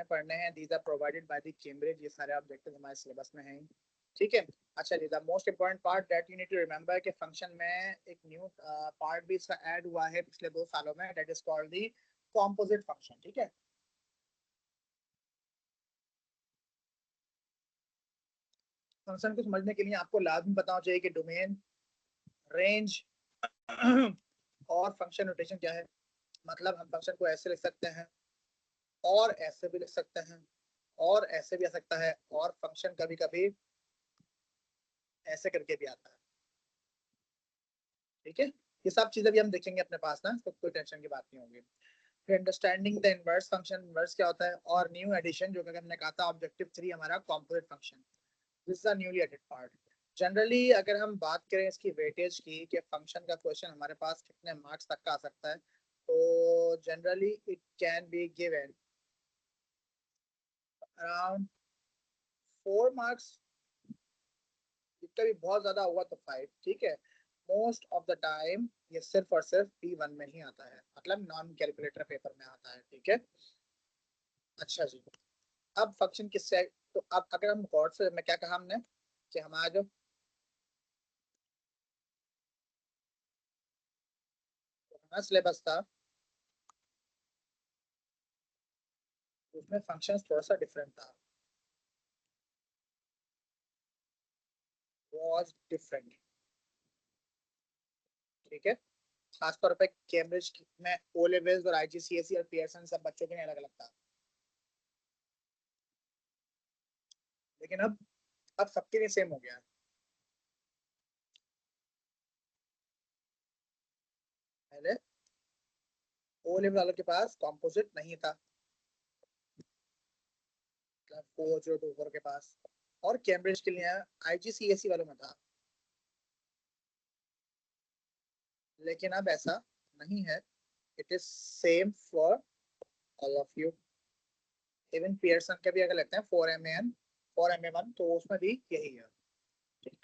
पढ़ने हैं, these are provided by the Cambridge, ये सारे ऑब्जेक्टिव हमारे सिलेबस में हैं, ठीक है। अच्छा जी, the most important part that you need to remember कि फंक्शन में एक न्यू पार्ट भी इसका ऐड हुआ है पिछले 2 सालों में, that is called the composite function, ठीक है। फंक्शन को समझने के लिए आपको लाजमी पता होना चाहिए कि डोमेन, रेंज और फंक्शन नोटेशन क्या है। मतलब हम फंक्शन को ऐसे लिख सकते हैं और ऐसे भी लिख सकते हैं और ऐसे भी आ सकता है, और फंक्शन कभी कभी ऐसे करके भी आता है, ठीक है। ये सब चीजें भी हम देखेंगे अपने पास ना, तो कोई टेंशन की बात नहीं होगी। फिर understanding the inverse function, inverse क्या होता है, और न्यू एडिशन जो कि हमने कहा था ऑब्जेक्टिव 3 हमारा composite function, this is the newly added part. Generally अगर हम बात करें इसकी वेटेज की कि फंक्शन का क्वेश्चन हमारे पास कितने मार्क्स तक का आ सकता है, तो generally it can be given around 4 marks, इसका भी बहुत ज्यादा हुआ तो 5, ठीक है। मोस्ट ऑफ द टाइम ये सिर्फ और सिर्फ P1 में ही आता है, मतलब नॉन कैलकुलेटर पेपर में आता है, ठीक है। अच्छा जी, अब फंक्शन किससे, तो अब अगर हम गौर से, मैं क्या कहा हमने कि हमारा जो सिलेबस था उसमें फंक्शन थोड़ा सा डिफरेंट था, वाज डिफरेंट, ठीक है। खासतौर पे कैम्ब्रिज में ओ लेवल्स और IGCSE और पियर्सन सब बच्चों के लिए अलग अलग था, लेकिन अब सबके लिए सेम हो गया है। पहले ओ लेवल वालों के पास कॉम्पोजिट नहीं था, मतलब 4024 के पास, और कैम्ब्रिज के लिए IGCSE वालों में था, लेकिन अब ऐसा नहीं है, it is same for all of you. Even Pearson के भी अगर लेते हैं 4MAN 4MA1 तो उसमें भी यही है।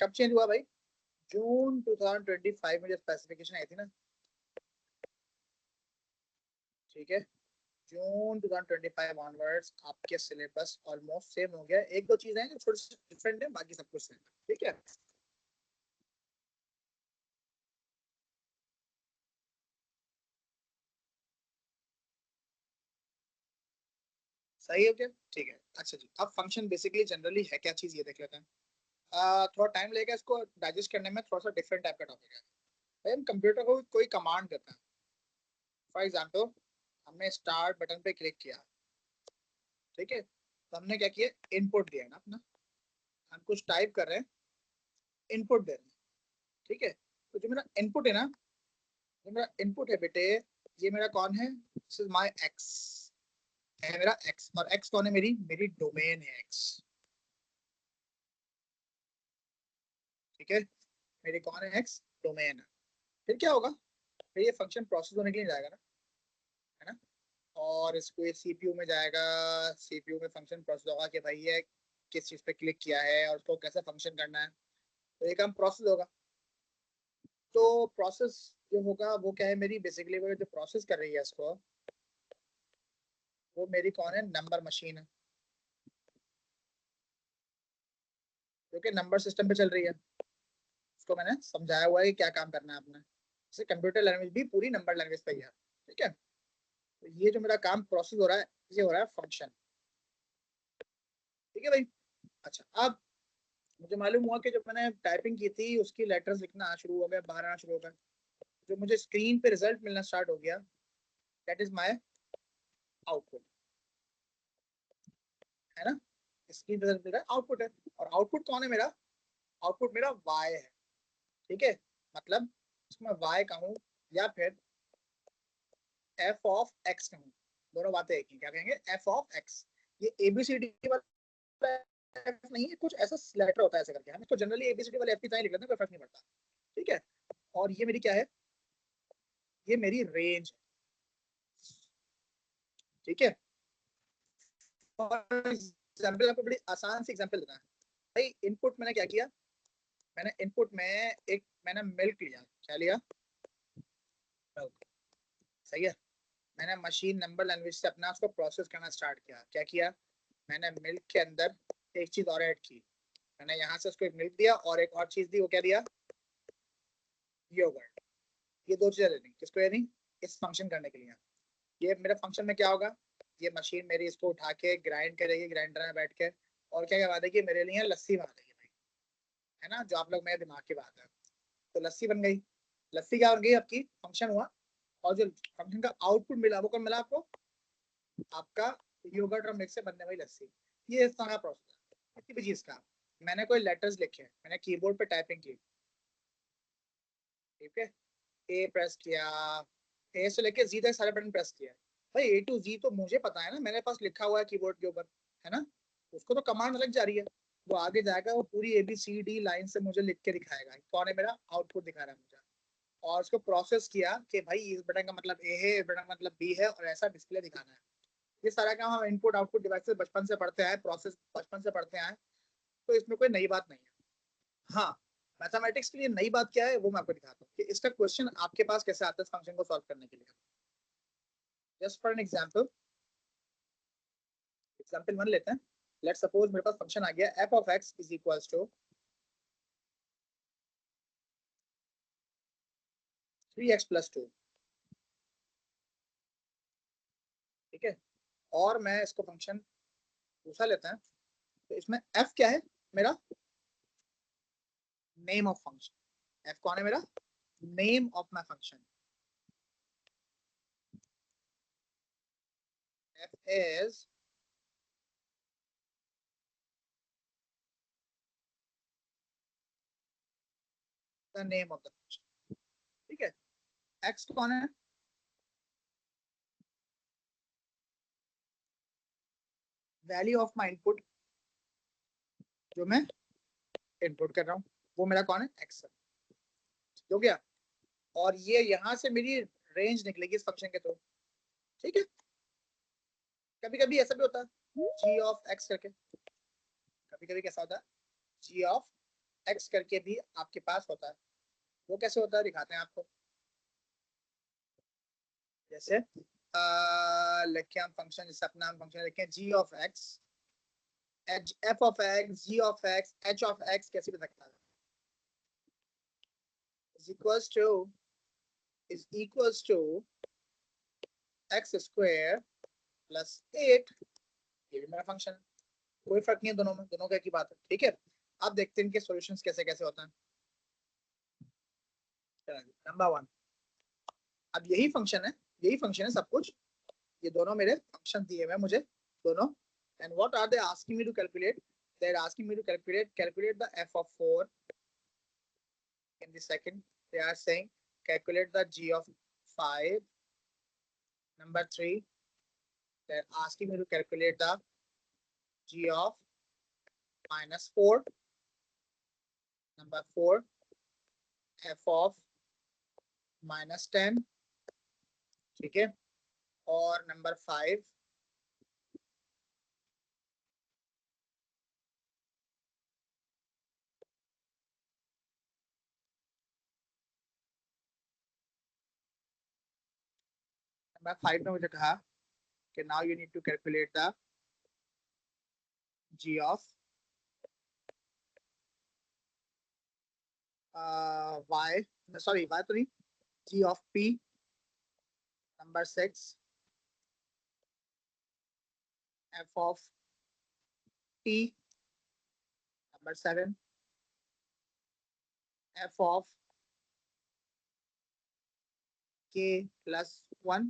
कब चेंज हुआ भाई, जून 2025 में जो स्पेसिफिकेशन आई थी ना, ठीक है, जून 2025 ऑनवर्ड्स आपके सिलेबस ऑलमोस्ट सेम हो गया। एक दो चीजें हैं जो थोड़ी सी डिफरेंट है, बाकी सब कुछ सेम है, ठीक है। सही हो गया, ठीक है। अच्छा जी, अब फंक्शन बेसिकली जनरली है क्या चीज, ये देख लेते हैं। थोड़ा टाइम लगेगा इसको डाइजेस्ट करने में, थोड़ा सा डिफरेंट टाइप का टॉपिक है भाई। हम कंप्यूटर को कोई कमांड देते हैं, फॉर एग्जाम्पल हमने स्टार्ट बटन पे क्लिक किया, ठीक है, तो हमने क्या किया, इनपुट दिया ना अपना, हम कुछ टाइप कर रहे हैं, इनपुट दे रहे हैं, ठीक है। तो जो मेरा इनपुट है ना, जो मेरा इनपुट है बेटे, ये मेरा कौन है, दिस इज माय एक्स, है मेरा एक्स, और एक्स कौन है, मेरी मेरी डोमेन है एक्स, ठीक है। मेरी कौन है, एक्स डोमेन है। फिर क्या होगा, फिर ये फंक्शन प्रोसेस होने के लिए जाएगा ना, है ना, और इसको ये सीपीयू में जाएगा, सीपीयू में फंक्शन प्रोसेस होगा कि भाई ये किस चीज पे क्लिक किया है और उसको कैसे फंक्शन करना है, तो ये काम प्रोसेस होगा। तो प्रोसेस जो होगा वो क्या है, मेरी बेसिकली वो जो प्रोसेस कर रही है इसको, वो मेरी कौन है, नंबर मशीन है, जो कि नंबर सिस्टम पे चल रही है। उसको मैंने समझाया हुआ है कि क्या काम करना है आपने, जैसे कंप्यूटर लैंग्वेज भी पूरी नंबर लैंग्वेज पे ही है, ठीक है। तो ये जो मेरा काम प्रोसेस हो रहा है, ये हो रहा है फंक्शन, ठीक है भाई। अच्छा, अब मुझे मालूम हुआ कि जब मैंने टाइपिंग की थी उसकी लेटर्स लिखना शुरू हो गए, बाहर आना शुरू हो गए, जो मुझे स्क्रीन पे रिजल्ट मिलना स्टार्ट हो गया, दैट इज माय आउटपुट, है ना। स्क्रीन पे रिजल्ट मिल रहा है, आउटपुट है, और आउटपुट कौन है मेरा, आउटपुट मेरा वाई है, ठीक है। मतलब इसको मैं वाई कहूँ या फिर एफ ऑफ एक्स कहूँ, दोनों बातें एक ही, क्या कहेंगे, एफ ऑफ एक्स। ये एबीसीडी वाला एफ नहीं है, कुछ ऐसा लेटर होता है ऐसे करके, हम इसको जनरली एबीसीडी वाले एफ की तरह लिख लेते हैं, कोई फर्क नहीं पड़ता, ठीक है। और ये मेरी क्या है, ये मेरी रेंज, ठीक है। फॉर एग्जाम्पल आपको बड़ी आसान सी एग्जाम्पल देना है भाई, इनपुट मैंने क्या किया, मैंने इनपुट में मैंने मिल्क लिया, क्या लिया, मिल्क, सही है। मैंने मशीन नंबर लैंग्वेज से अपना उसको प्रोसेस करना स्टार्ट किया। क्या किया मैंने, मिल्क के अंदर एक चीज और ऐड की। मैंने यहाँ से उसको एक मिल्क दिया और एक और चीज दी, वो क्या दिया, योगर्ट। ये दो चीजें लेनी, किसको लेनी, इस फंक्शन करने के लिए। ये मेरे फंक्शन में क्या होगा, ये मशीन मेरी इसको उठा के ग्राइंड करेगी ग्राइंडर में बैठ के, और क्या करवा देगी, मेरे लिए लस्सी बना देगी भाई, है ना, जो आप लोग मेरे दिमाग की बात है। तो लस्सी बन गई। लस्सी क्या बन गई, आपकी फंक्शन हुआ। और जो फंक्शन का आउटपुट मिला वो कौन मिला आपको, आपका योगर्ट और मिल्क से बनने वाली लस्सी। ये इस तरह का प्रोसेस है किसी भी चीज का। मैंने कोई लेटर्स लिखे, मैंने कीबोर्ड पे टाइपिंग की, ठीक है, ए प्रेस किया, ए से लेके जी तक सारे बटन प्रेस किया। भाई ए टू जी तो मुझे पता है ना, मेरे पास लिखा हुआ है कीबोर्ड के ऊपर, है ना। उसको तो कमांड अलग जा रही है, वो आगे जाएगा, वो पूरी ABCD लाइन से मुझे लिख के दिखाएगा कौन है, मेरा आउटपुट दिखा रहा है मुझे। और उसको प्रोसेस किया कि भाई इस बटन का मतलब ए है, इस बटन का मतलब बी है, और ऐसा डिस्प्ले दिखाना है। ये सारा काम हम इनपुट आउटपुट डिवाइस से बचपन से पढ़ते आए, प्रोसेस बचपन से पढ़ते आए, तो इसमें कोई नई बात नहीं है। हाँ, मैथमेटिक्स के लिए नई बात क्या है वो मैं आपको दिखाता हूँ कि इसका क्वेश्चन आपके पास कैसे आता है इस फंक्शन को सॉल्व करने के लिए। Just for an example, example 1 लेते हैं। लेट्स सपोज मेरे पास फंक्शन आ गया f of x is equals to 3x plus 2, ठीक है। और मैं इसको फंक्शन दूसरा लेते हैं, तो इसमें f क्या है, मेरा नेम ऑफ फंक्शन। f कौन है, मेरा name of my function. f is the name of the function, ठीक है। x कौन है, वैल्यू ऑफ माई इनपुट, जो मैं इनपुट कर रहा हूँ, वो मेरा कौन है, x है, हो गया। और ये यहाँ से मेरी रेंज निकलेगी इस फंक्शन के थ्रू, ठीक है। कभी कभी ऐसा भी होता है g ऑफ x करके, कभी कभी कैसा होता है g ऑफ x करके भी आपके पास होता है। वो कैसे होता है दिखाते हैं आपको। जैसे लिखे हम फंक्शन, जैसे अपना हम फंक्शन लिखे g of x, f of x, g of x, h of x, कैसे भी सकता है, is equals to x square plus 8। ये भी मेरा फंक्शन, कोई फर्क नहीं है दोनों में, दोनों का एक ही बात है, ठीक है। अब देखते हैं इनके सॉल्यूशंस कैसे कैसे होते हैं। नंबर 1, अब यही फंक्शन है सब कुछ, ये दोनों मेरे फंक्शन दिए हुए हैं मुझे दोनों। And what are they asking me to calculate, they are asking me to calculate the f of 4. In the second they are saying calculate the g of 5. Number 3, they are asking me to calculate the g of -4. Number 4, f of -10, ठीक है। और number 5, में मुझे कहा कि now you need to calculate the g of y, sorry y तो नहीं, g of p. Number 6, f of t. Number 7, f of k plus 1।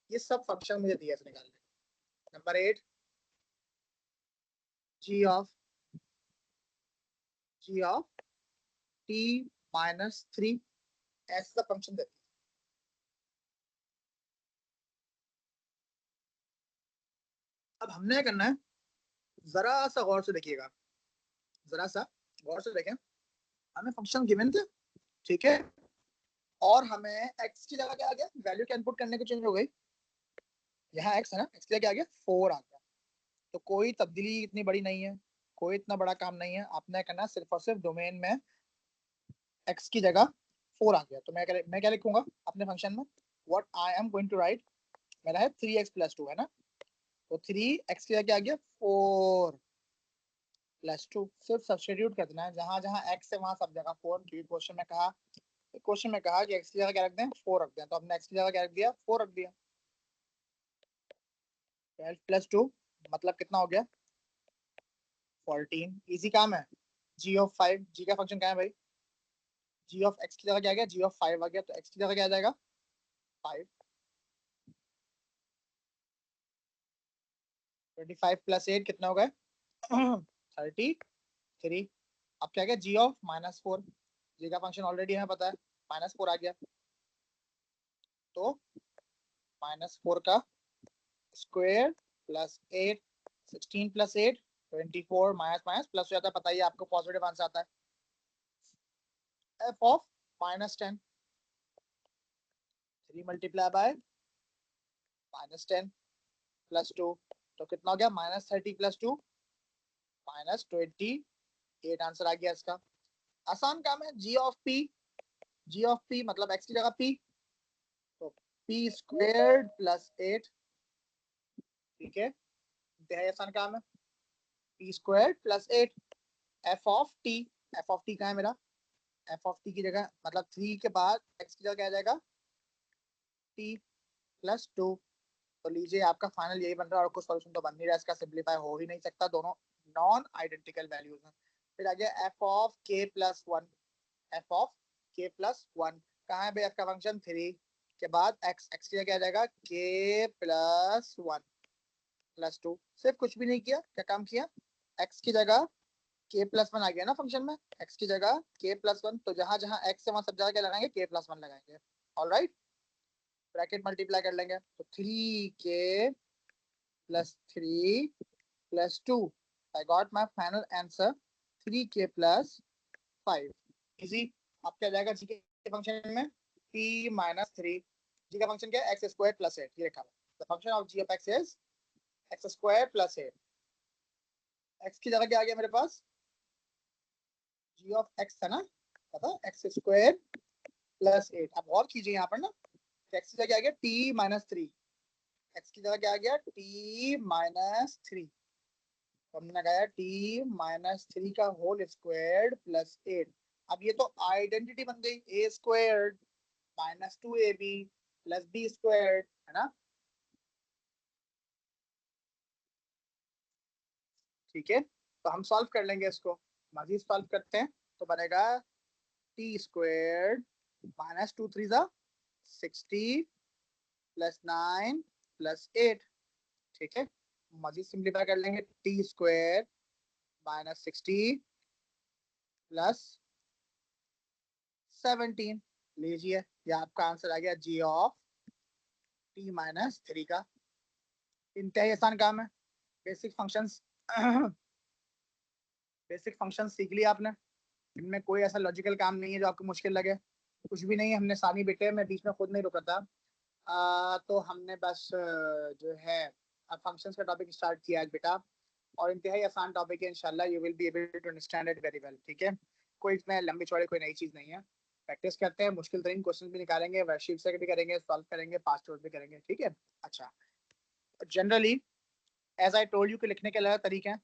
ये सब फंक्शन मुझे दिया निकालने। नंबर 8, g of t -3, ऐसा फंक्शन देती है। अब हमने क्या करना है, जरा सा गौर से देखिएगा, जरा सा गौर से देखें। हमें फंक्शन गिवन थे, ठीक है, और हमें x की जगह क्या आ गया, वैल्यू क्या इनपुट करने की चेंज हो गई, यहाँ x है ना, x की जगह क्या आ गया, 4 आ गया। तो कोई तब्दीली इतनी बड़ी नहीं है, कोई इतना बड़ा काम नहीं है। आपने करना सिर्फ और सिर्फ डोमेन में x की जगह 4 आ गया, तो मैं क्या लिखूंगा अपने फंक्शन में, what I am going to write, मेरा है 3x+2 है ना, तो 3x की जगह आ गया 4+2। सिर्फ सब्स्टिट्यूट कर देना है, जहां जहां x है वहां सब जगह 4, क्योंकि क्वेश्चन में कहा कि x की जगह क्या रख दें, 4 रख दें, तो हमने x की जगह क्या रख दिया, 4 रख दिया। 12+2 मतलब कितना हो गया, 14। इजी काम है। g(5), g का फंक्शन क्या है भाई, g(x) की जगह क्या आ गया, g(5) आ गया, तो x की जगह क्या आ जाएगा, 5। 25+8 कितना हो गए 33। अब क्या गया, g(-4), g का फंक्शन ऑलरेडी हमें पता है, -4 आ गया, तो -4 का square plus 8, 16+8 24, minus minus plus हो जाता है, पता ही है आपको, पॉजिटिव आंसर आता है। f of -10, 3 multiply by -10 plus 2, तो कितना हो गया, -30+2 -28 आंसर आ गया इसका। आसान काम है। g(p) मतलब x की जगह p, तो p² प्लस 8, ठीक है, इंतहाई आसान काम है। p² plus 8, f of t कहाँ है मेरा, f(t) की जगह मतलब 3 के बाद x की जगह क्या आ जाएगा, t+2। तो लीजिए आपका फाइनल यही बन रहा है, और कुछ सॉल्यूशन तो बन नहीं रहा, इसका सिंपलीफाई हो ही नहीं सकता, दोनों नॉन आइडेंटिकल वैल्यूज हैं। फिर आ गया f(k+1), f(k+1) कहाँ है भाई, f का फंक्शन 3 के बाद x की जगह क्या आ जाएगा, k+1+2। सिर्फ कुछ भी नहीं किया, क्या काम किया, x की जगह k+1 आ गया ना फंक्शन में, x की जगह k+1, तो जहां जहां x है वहां सब जगह क्या लगाएंगे, k+1 लगाएंगे। ऑलराइट, ब्रैकेट मल्टीप्लाई कर लेंगे, तो 3k+3+2, I got my final answer 3k+5। Easy. अब क्या जाएगा जी के फंक्शन में, p-3, जी का फंक्शन क्या है, x² + 8, ये लिखा हुआ, the function of g of x is x² + 8। x की जगह क्या आ गया मेरे पास, g ऑफ x था ना, पता, x² + 8। अब और कीजिए यहाँ पर ना, x की जगह क्या आ गया, t-3, x की जगह क्या आ गया, t-3, तो हमने लगाया t-3 का होल स्क्वायर प्लस 8। अब ये तो आइडेंटिटी बन गई, a² -2ab + b² है ना, ठीक है, तो हम सॉल्व कर लेंगे इसको, मजीद सॉल्व करते हैं, तो बनेगा t² -2 3 60 + 9 + 8, ठीक है, मजीद सिंप्लीफाई कर लेंगे, t² -60 + 17, लीजिए ये आपका आंसर आ गया g ऑफ t-3 का। इंतहाई आसान काम है। बेसिक फंक्शंस बेसिक फंक्शंस सीख लिया आपने, इनमें कोई ऐसा लॉजिकल काम नहीं है जो आपको मुश्किल लगे, कुछ भी नहीं है। हमने सानी बेटे, मैं बीच में खुद नहीं रुका था, तो हमने बस जो है फंक्शंस का टॉपिक स्टार्ट किया आज बेटा, और इंतहाई आसान टॉपिक है, इंशाल्लाह you will be able to understand it very well, ठीक है, कोई इसमें लंबी चौड़ी कोई नई चीज नहीं है। प्रैक्टिस करते हैं, मुश्किल तरीन क्वेश्चन भी निकालेंगे, वर्कशीट से भी करेंगे, सॉल्व करेंगे, पास भी करेंगे, ठीक है। अच्छा, generally as I told you कि लिखने के अलग तरीके हैं,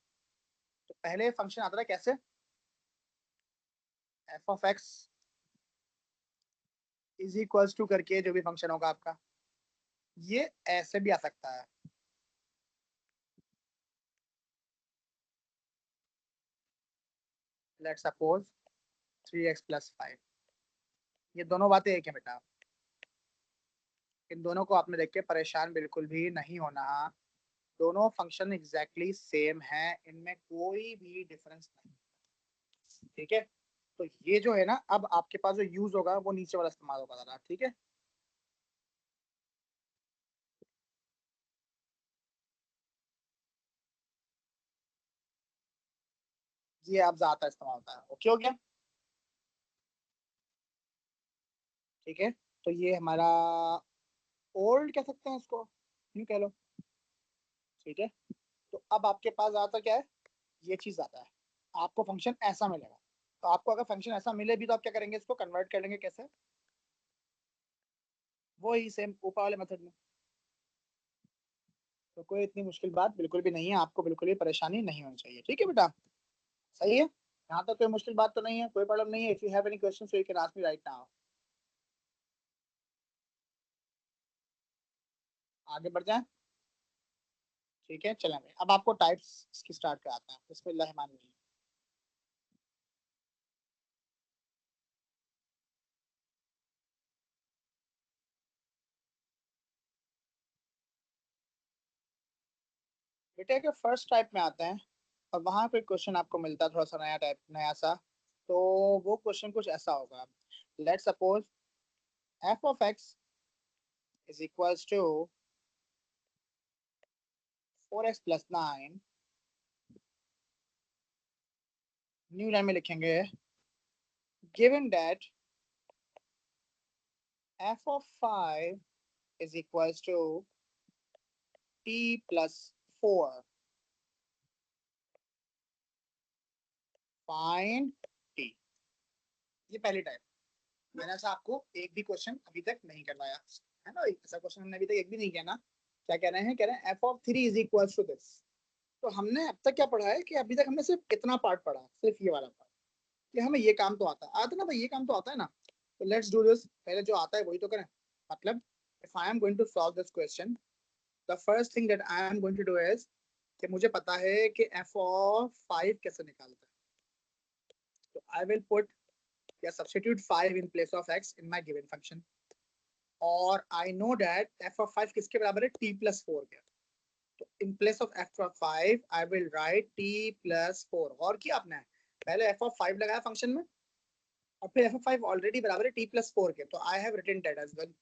तो पहले फंक्शन आता था कैसे, F of X is equals to करके, जो भी फंक्शन होगा आपका, ये ऐसे भी आ सकता है, लेट्स सपोज 3x + 5। ये दोनों बातें एक है बेटा, इन दोनों को आपने देख के परेशान बिल्कुल भी नहीं होना, दोनों फंक्शन एग्जैक्टली सेम है, इनमें कोई भी डिफरेंस नहीं, ठीक है। तो ये जो है ना, अब आपके पास जो यूज होगा वो नीचे वाला इस्तेमाल होगा ज़रा, ठीक है। ये आप ज्यादा इस्तेमाल होता है, ओके हो गया, ठीक है। तो ये हमारा ओल्ड कह सकते हैं इसको, यूँ कह लो, ठीक है। तो अब आपके पास आता क्या है, ये चीज आता है, आपको फंक्शन ऐसा मिलेगा, तो आपको अगर फंक्शन ऐसा मिले भी तो आप क्या करेंगे, इसको कन्वर्ट कर लेंगे कैसे, वो ही सेम ऊपर वाले मेथड में, तो कोई इतनी मुश्किल बात बिल्कुल भी नहीं है, आपको बिल्कुल भी परेशानी नहीं होनी चाहिए। ठीक है बेटा, सही है, यहाँ तक कोई मुश्किल बात तो नहीं है, कोई प्रॉब्लम नहीं है। If you have any question so you can ask me right now. आगे बढ़ जाए, ठीक है चलें भाई। अब आपको टाइप्स की स्टार्ट कराते हैं, बिस्मिल्लाहिर्रहमानिर्रहीम। बेटे के फर्स्ट टाइप में आते हैं, और वहां पे क्वेश्चन आपको मिलता है थोड़ा सा नया टाइप, नया सा। तो वो क्वेश्चन कुछ ऐसा होगा, let suppose F of X is equals to 4x plus 9। New line में लिखेंगे, given that F of 5 is equals to t plus 4, find t। ये पहली टाइप। मैंने ऐसा आपको एक भी क्वेश्चन अभी तक नहीं करवाया है ना, ऐसा क्वेश्चन हमने अभी तक एक भी नहीं किया ना। क्या कह रहे हैं, कह रहे हैं F of 3 is equal to this. तो हमने अब तक क्या पढ़ा है कि अभी तक हमने सिर्फ इतना पार्ट पढ़ा, सिर्फ ये वाला पार्ट, कि हमें ये काम तो आता है ना भाई, ये काम तो आता है ना। तो लेट्स डू दिस, पहले जो आता है वही तो करें। मतलब if I am going to solve this question, the first thing that I am going to do is कि मुझे पता है कि एफ ऑफ 5 कैसे निकालता है। तो आई विल पुट या substitute 5 in place of x in my given function, और I know that F of 5 किसके बराबर है, t प्लस 4 के। तो in place of F of 5 I will write t plus 4। और क्या आपने पहले एफ ऑफ 5 लगाया फंक्शन में, और फिर एफ ऑफ 5 ऑलरेडी बराबर है t प्लस 4 के, तो I have written that as well.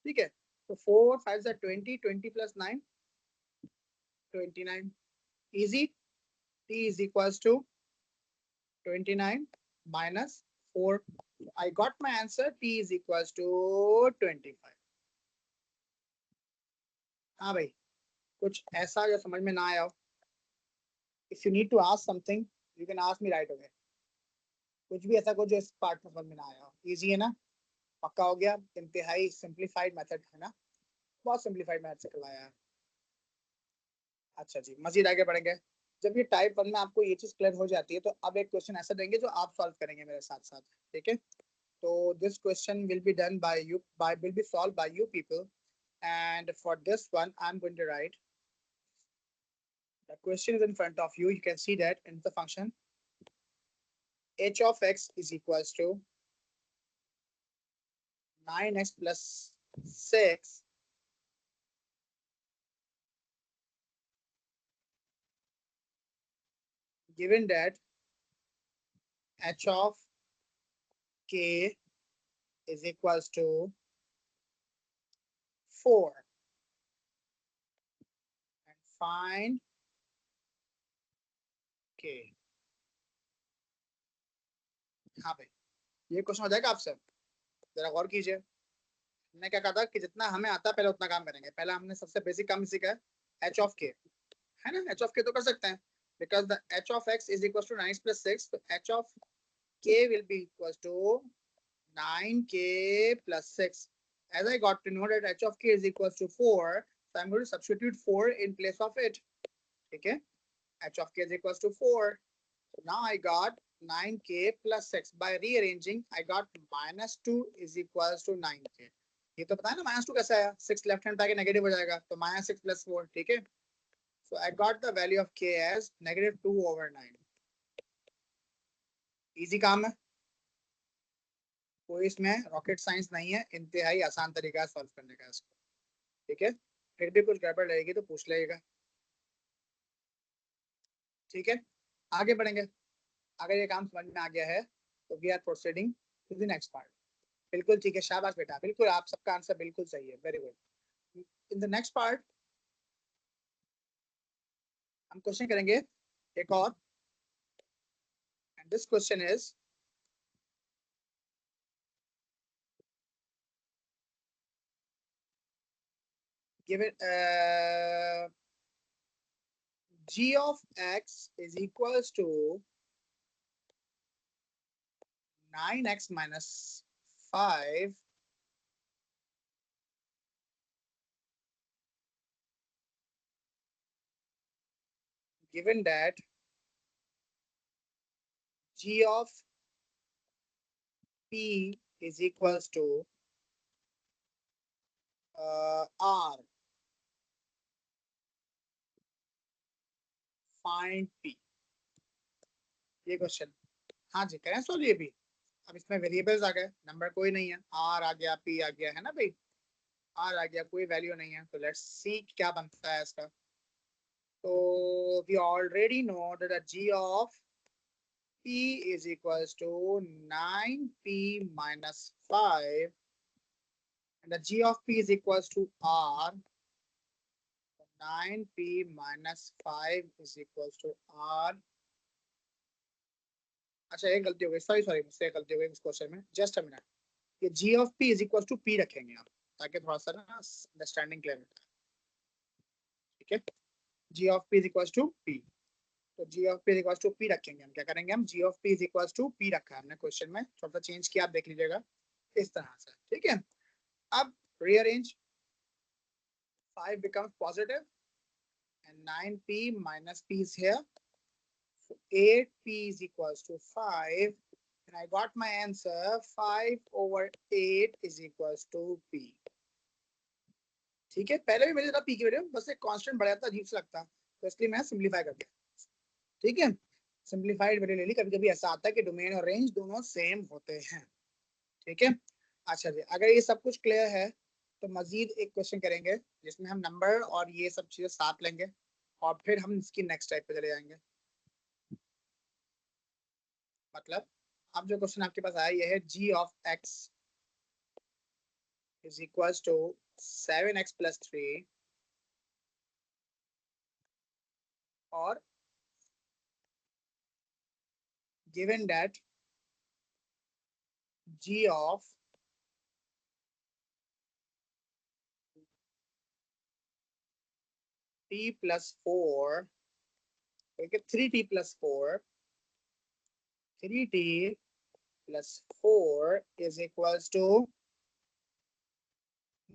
ठीक है, तो 4 5 are 20, 20 plus 9 29, easy. t is equals to 29 minus 4, I got my answer, t is equals to 25। हाँ भाई, कुछ ऐसा जो समझ में ना आया हो, if you need to ask something you can ask me right away. कुछ भी ऐसा कुछ जो इस पार्ट में समझ में ना आया हो, इजी है ना, पक्का हो गया। इंतहाई सिंप्लीफाइड मेथड है ना, बहुत सिंप्लीफाइड मेथड से करवाया है। अच्छा जी, मजीद आगे बढ़ेंगे। जब ये टाइप 1 में आपको ये चीज क्लियर हो जाती है, तो अब एक क्वेश्चन ऐसा देंगे जो आप सॉल्व करेंगे मेरे साथ साथ। ठीक है, तो this question will be done by you, by will be solve by you people, and for this one I'm going to write the question is in front of you. You can see that in the function h of x is equals to 9x plus 6 given that h of k is equals to 4 and find k। हाँ भाई, ये question हो जाएगा आपसे, जरा गौर कीजिए। हमने क्या कहा था कि जितना हमें आता है पहले उतना काम करेंगे। पहले हमने सबसे बेसिक काम सीखा है h of k, है ना, h of k तो कर सकते हैं, because the h of x is equals to 9 plus 6, तो h of k will be equals to 9k plus 6. As I got to know that h of k is equals to 4, so I'm going to substitute 4 in place of it. Okay, h of k is equals to 4. So now I got 9k plus 6. By rearranging, I got minus 2 is equals to 9k. ये तो पता है ना minus 2 कैसा है, 6 left hand पे आके negative हो जाएगा, तो माइनस 6 प्लस 4। ठीक है, so I got the value of k as -2/9। Easy काम है, कोई इसमें रॉकेट साइंस नहीं है, इंतहाई आसान तरीका है सॉल्व करने का इसको। ठीक है, फिर भी कुछ गड़बड़ रहेगी तो पूछ लेगा। ठीक है, आगे बढ़ेंगे। अगर ये काम समझ में आ गया है तो we are proceeding to the next part. बिल्कुल ठीक है, शाबाश बेटा, बिल्कुल आप सबका आंसर बिल्कुल सही है, very good. In the next part हम क्वेश्चन करेंगे एक और, and this question is given g of x is equals to 9x minus 5 given that g of p is equals to r, find p। ये question, हाँ जी करें solve ये भी। अब इसमें वेरिएबल्स आ गए, नंबर कोई नहीं है, आर आ गया, पी आ गया, है ना भाई, आर आ गया, कोई वैल्यू नहीं है, तो लेट्स सी क्या बनता है इसका। तो we already know that g of p is equals to 9p minus 5 and the g of p is equals to r, 9p minus 5 is equals to r। अच्छा एक गलती हो गई, सॉरी सॉरी मुझसे एक गलती हो गई इस क्वेश्चन में, जस्ट अ मिनट। ये g of p is equals to p रखेंगे आप, ताकि थोड़ा सा ना अंडरस्टैंडिंग क्लियर हो। ठीक है, g of p is equals to p, तो g of p is equals to p रखेंगे हम। क्या करेंगे हम, g of p is equals to p रखा है हमने क्वेश्चन में, थोड़ा सा चेंज किया, आप देख लीजिएगा इस तरह से। ठीक है, अब rearrange, 5 becomes positive and 9p minus p is here, so 8p is equals to 5 and I got my answer 5 over 8 is equals to p। ठीक है, पहले भी मेरे p की वैल्यू बस एक कांस्टेंट बढ़ जाता, अजीब सा लगता, तो इसलिए मैं सिंपलीफाई कर दिया। ठीक है, सिंपलीफाइड वैल्यू ले ली। कभी कभी ऐसा आता है कि डोमेन और रेंज दोनों सेम होते हैं। ठीक है, अच्छा जी, अगर ये सब कुछ क्लियर है तो मजीद एक क्वेश्चन करेंगे जिसमें हम नंबर और ये सब चीजें साथ लेंगे और फिर हम इसकी नेक्स्ट टाइप पे चले जाएंगे। मतलब अब जो क्वेश्चन आपके पास आया ये है g of x is equals to 7x plus 3 और given that g of t plus 4, okay, 3t plus 4, 3t plus 4 is equals to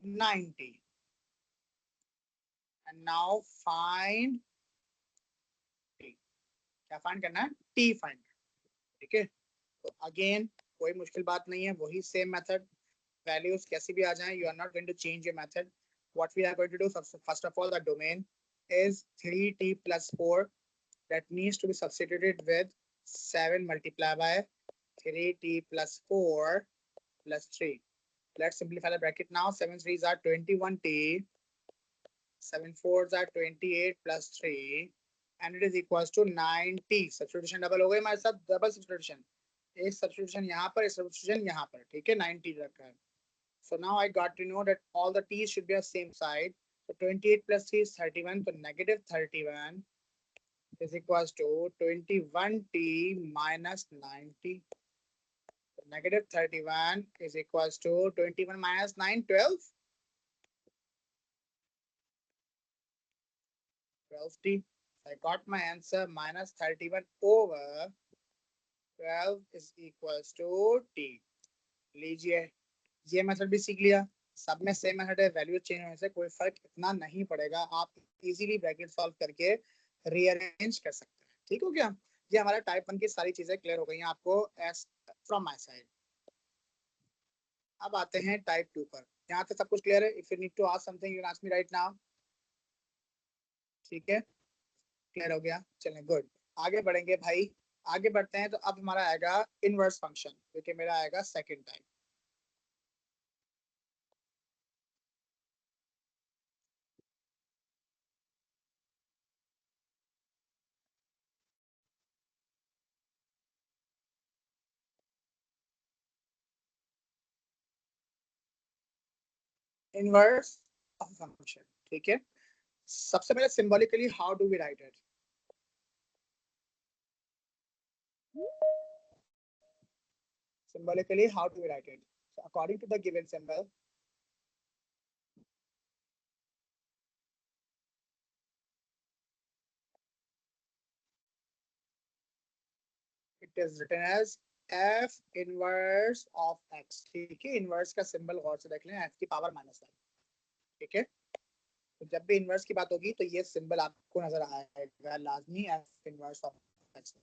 90 and now find t। क्या फाइंड करना है, t फाइंड। ठीक है, तो अगेन कोई मुश्किल बात नहीं है, वही सेम मेथड, वैल्यूज कैसी भी आ जाएं, you are not going to change your method. What we are going to do, first of all the domain is 3t plus 4 that needs to be substituted with 7 multiplied by 3t plus 4 plus 3। Let's simplify the bracket now, 7 3s are 21t, 7 4s are 28 plus 3 and it is equals to 9t। Substitution double हो गई हमारे साथ, double substitution, एक substitution यहाँ पर, एक substitution यहाँ पर। ठीक है, 9t रखा है। So now I got to know that all the t's should be on same side, so 28 plus 3 is 31, so negative 31 is equals to 21t minus 90। Negative 31 is equals to 21 minus 9, 12, 12t। I got my answer minus 31 over 12 is equals to t। लीजिए, ये method भी सीख लिया, सब में same method है, value change होने से कोई फर्क इतना नहीं पड़ेगा, आप इजीली ब्रैकेट सॉल्व करके रीअरेंज कर सकते हैं। ठीक हो गया, ये हमारा टाइप 1 की सारी चीजें क्लियर हो गई हैं आपको एज फ्रॉम माय साइड। अब आते हैं टाइप 2 पर, यहाँ तक सब कुछ क्लियर है। If you need to ask something you can ask me right now. ठीक है, क्लियर हो गया, चलें गुड, आगे बढ़ेंगे भाई। आगे बढ़ते हैं तो अब हमारा आएगा इनवर्स फंक्शन, क्योंकि मेरा आएगा second type. Inverse of function. ठीक है, सबसे पहले symbolically how do we write it. Symbolically, how do we write it? So according to the given symbol, it is written as f inverse of x। ठीक है, inverse का symbol गौर से देख लें, f की पावर -1। ठीक है, तो जब भी इनवर्स की बात होगी तो ये सिंबल आपको नजर आएगा लाजमी, F inverse of x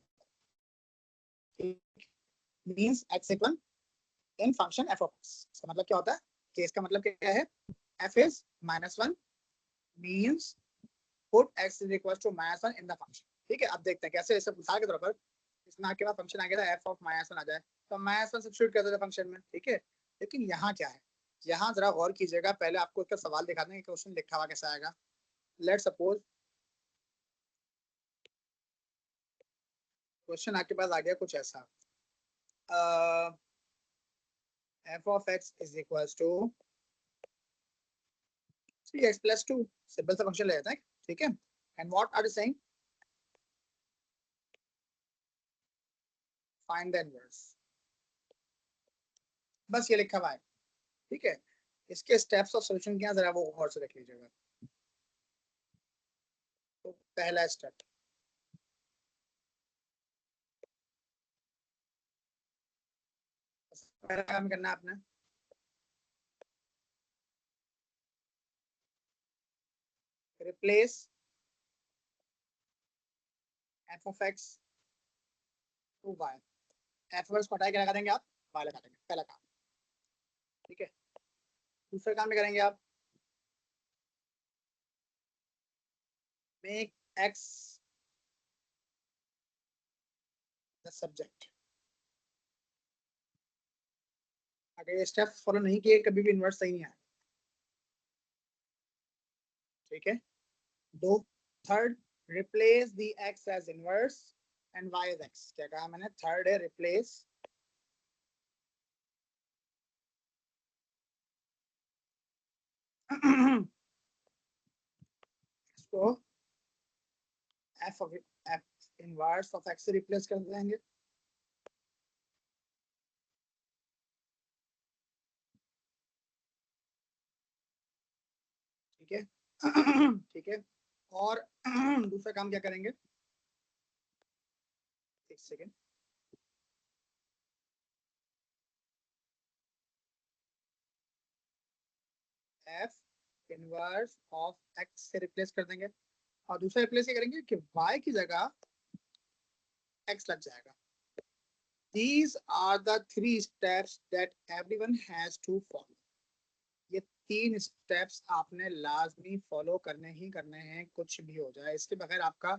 means x equal in function F of x. इसका मतलब क्या होता है कि इसका मतलब क्या है, F is -1 means put X is equal to -1 in the function. ठीक है, अब देखते हैं कैसे। इसे मिसाल के तौर पर इसमें आपके पास फंक्शन आ गया था एफ ऑफ -1 आ जाए तो -1 सब्स्टिट्यूट कर देते फंक्शन में। ठीक है, लेकिन यहाँ क्या है, यहाँ जरा गौर कीजिएगा। पहले आपको इसका सवाल दिखा देंगे, क्वेश्चन लिखा हुआ कैसा आएगा। लेट सपोज क्वेश्चन आपके पास आ गया कुछ ऐसा, F of X is equal to 3x + 2, simple सा फंक्शन ले लेते हैं। ठीक है, and what are you saying, find the inverse. बस ये लिखा हुआ है। ठीक है, इसके स्टेप्स ऑफ सॉल्यूशन क्या जरा वो गौर से देख लीजिएगा। तो पहला स्टेप, पहला काम करना है आपने, replace F of X to Y. F of X को हटा के लगा देंगे आप, वाई लगा देंगे, पहला काम। ठीक है, दूसरा काम क्या करेंगे आप, मेक एक्स द सब्जेक्ट। अगर ये स्टेप फॉलो नहीं किए कभी भी इन्वर्स सही नहीं आए। ठीक है, दो, third, replace the X as inverse and Y as X. क्या कहा मैंने, थर्ड है रिप्लेस इसको F of F inverse of X से रिप्लेस कर देंगे। ठीक है ठीक है, और दूसरा काम क्या करेंगे, एक second, F inverse of X से रिप्लेस कर देंगे। और दूसरा रिप्लेस ये करेंगे कि y की जगह x लग जाएगा। These are the 3 steps that everyone has to follow. ये 3 स्टेप्स आपने लाजमी फॉलो करने ही करने हैं, कुछ भी हो जाए। इसके बगैर आपका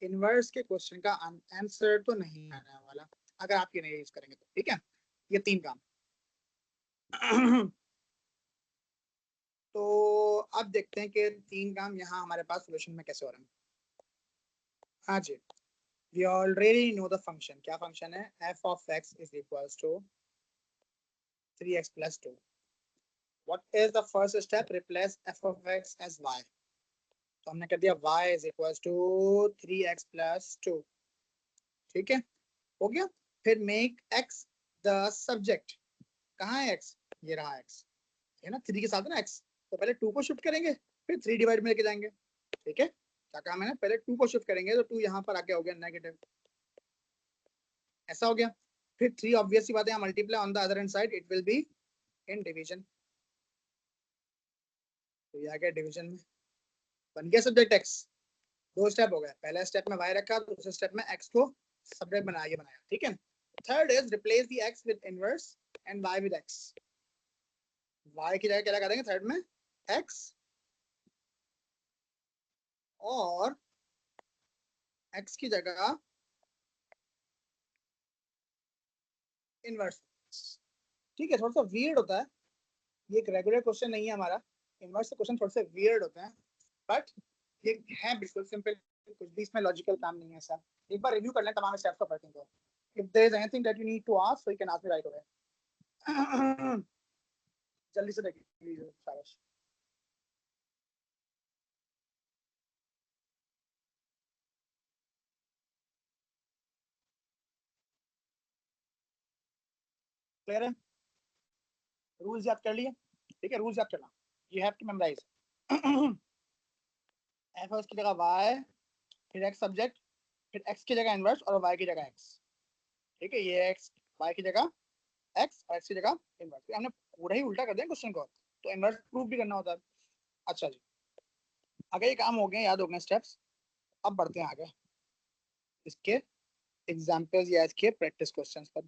इनवर्स के क्वेश्चन का आंसर तो नहीं आने वाला, अगर आप ये नहीं यूज करेंगे तो। ठीक है, ये 3 काम। तो अब देखते हैं कि 3 काम यहाँ हमारे पास सोल्यूशन में कैसे हो रहे हैं। हाँ जी, we already know the function। क्या फंक्शन है, f of x is equals to 3x plus 2। what is the first step, replace f of x as y। तो हमने कर दिया y is equals to 3x plus 2। ठीक है, हो गया। फिर make x the subject। कहाँ है x, ये रहा x है ना, 3 के साथ है ना x। तो पहले 2 को शिफ्ट करेंगे, फिर 3 डिवाइड में लेके जाएंगे। ठीक है, क्या कहा मैंने, पहले 2 को शिफ्ट करेंगे तो 2 यहाँ पर आके हो गया नेगेटिव, ऐसा हो गया। फिर 3 ऑब्वियस सी बात है, multiply on the other hand side it will be in division. तो ये आ गया डिवीजन में, बन गया सब्जेक्ट एक्स। 2 स्टेप हो गए, पहला स्टेप में y रखा, दूसरे स्टेप में x को सब्जेक्ट बनाया बनाया। ठीक है, third is replace the x with inverse and y with x। y की जगह क्या लगा देंगे थर्ड में, x, और x की जगह इनवर्स। ठीक है, थोड़ा सा वियर्ड होता है, ये एक रेगुलर क्वेश्चन नहीं है हमारा। इनवर्स से क्वेश्चन थोड़े से वियर्ड होते हैं, बट ये है बिल्कुल सिंपल, कुछ भी इसमें लॉजिकल काम नहीं है ऐसा। एक बार रिव्यू कर लें तमाम स्टेप्स को पढ़ते हैं। If there is anything that you need to ask so you can ask me right away. जल्दी से देख लीजिए, शाबाश। क्लियर है, रूल्स याद कर लिए। ठीक है, रूल्स याद करना, you have to memorize. F की जगह वाई, फिर एक्स सब्जेक्ट, फिर एक्स की जगह इनवर्स और वाई की जगह एक्स। ठीक है, ये एक्स, वाई की जगह एक्स और एक्स की जगह इनवर्स। हमने पूरा ही उल्टा कर दिया क्वेश्चन को, तो इनवर्स प्रूफ भी करना होता है। अच्छा जी, आगे ये काम हो गए, याद हो गए स्टेप्स। अब बढ़ते हैं आगे इसके एग्जाम्पल्स या इसके प्रैक्टिस क्वेश्चंस पर।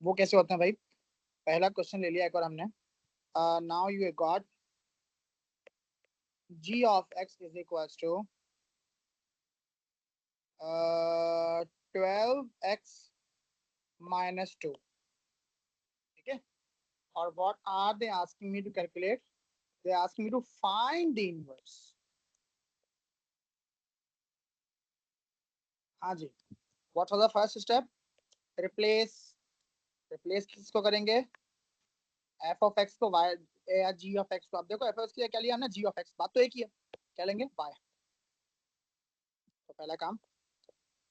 वो कैसे होते हैं भाई? पहला क्वेश्चन ले लिया एक और हमने। Now you got g of x is equals to 12x minus 2, ठीक है। और what are they asking me to calculate? They asking me to find the inverse। हाँ जी। What was the first step? Replace। Replace किसको करेंगे? f of x को y या g of x को। अब देखो f of x की क्या लिया हमने? g of x, बात तो एक ही है। क्या लेंगे? y। तो पहला काम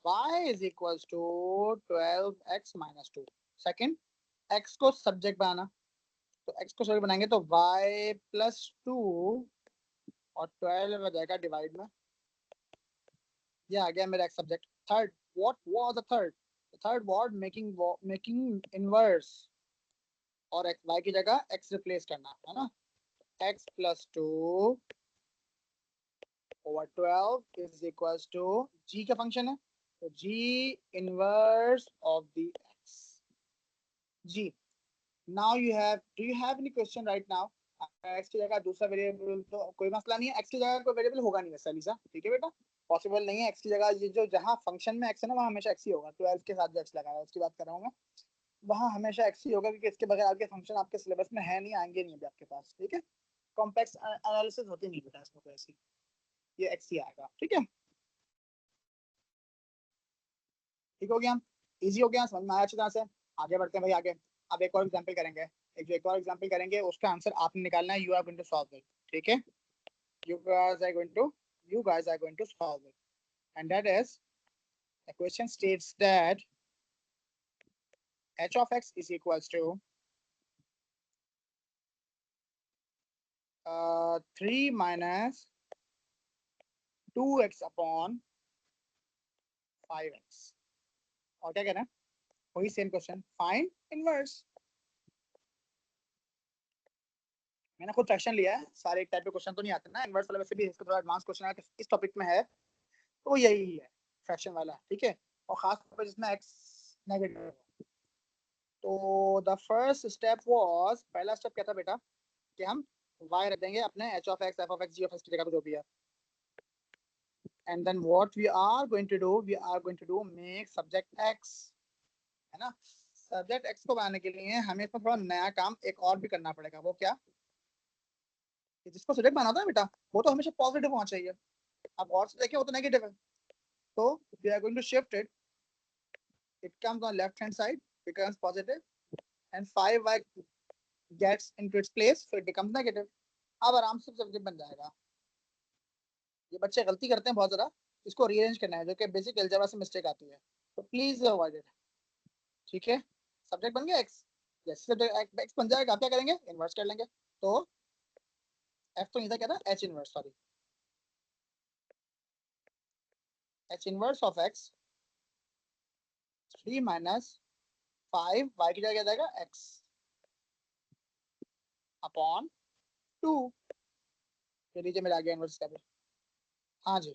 y is equals to 12x minus 2। Second, x को सब्जेक्ट बनाना। तो x को सब्जेक्ट बनाएंगे तो y plus 2 और 12 हो जाएगा डिवाइड में। ये आ गया मेरा x subject. Third, what was the third? The third was making inverse और x y की जगह x रिप्लेस करना है ना। x plus 2 over 12 is equals to g का फंक्शन है तो g inverse of the x। g, now do you have any question right now? x की जगह दूसरा वेरिएबल तो कोई मसला नहीं है, x की जगह कोई वेरिएबल होगा नहीं वैसा लीजा, ठीक है बेटा। पॉसिबल नहीं है x की जगह, ये जो जहां फंक्शन में x है ना वहां हमेशा x ही होगा। 12 के साथ जो x लगा है उसकी बात कर रहा हूं मैं, वहां हमेशा x ही होगा क्योंकि इसके बगैर आपके फंक्शन आपके सिलेबस में है नहीं, आएंगे नहीं अभी आपके पास, ठीक है। कॉम्प्लेक्स एनालिसिस होती नहीं बेटा इसमें कोई ऐसी, ये x ही आएगा, ठीक है। ठीक हो गया, इजी हो गया, समझ में आया अच्छी तरह से। आगे बढ़ते हैं भाई आगे। अब एक और एग्जांपल करेंगे, एक और एग्जांपल करेंगे, उसका आंसर आपने निकालना है। You are going to solve it, ठीक है। You guys are going to solve it and that is the question states that h of x is equals to 3 minus 2x upon 5x। और क्या कहना है? वही सेम क्वेश्चन, फाइंड इनवर्स। मैंने खुद fraction लिया है, सारे एक टाइप के क्वेश्चन तो नहीं आते ना इनवर्स वाला, वैसे भी इसका थोड़ा एडवांस क्वेश्चन है इस टॉपिक में है, तो यही है फ्रैक्शन वाला, ठीक है। और खास तौर पर जिसमें x नेगेटिव है। तो द फर्स्ट स्टेप वाज, पहला स्टेप क्या था बेटा कि हम y रख देंगे अपने h of x, f of x, g of x की जगह पे जो भी है। And then what we are going to do, we are going to do make subject x, है ना। सब्जेक्ट x को बनाने के लिए हमें इसमें थोड़ा नया काम एक और भी करना पड़ेगा। वो क्या? जिसको सब्जेक्ट बनाता है बेटा वो तो हमेशा पॉजिटिव होना चाहिए। अब और से देखिए वो तो नेगेटिव है, तो we are going to shift it, it comes on left hand side, becomes positive, and 5y gets into its place, so it becomes negative। अब आराम से सब्जेक्ट बन जाएगा। ये बच्चे गलती करते हैं बहुत ज्यादा, इसको रीअरेंज करना है जो कि बेसिक अलजेब्रा से मिस्टेक आती है, तो प्लीज अवॉइड इट, ठीक है। सब्जेक्ट बन गया x, जैसे सब्जेक्ट x बन जाएगा आप क्या करेंगे? इनवर्स कर लेंगे। तो f तो नहीं था, क्या था? h inverse, sorry, h inverse of x 3 minus 5 y की जगह क्या जाएगा? x upon 2। ये लीजिए मेरा आ गया इनवर्स का। हाँ जी।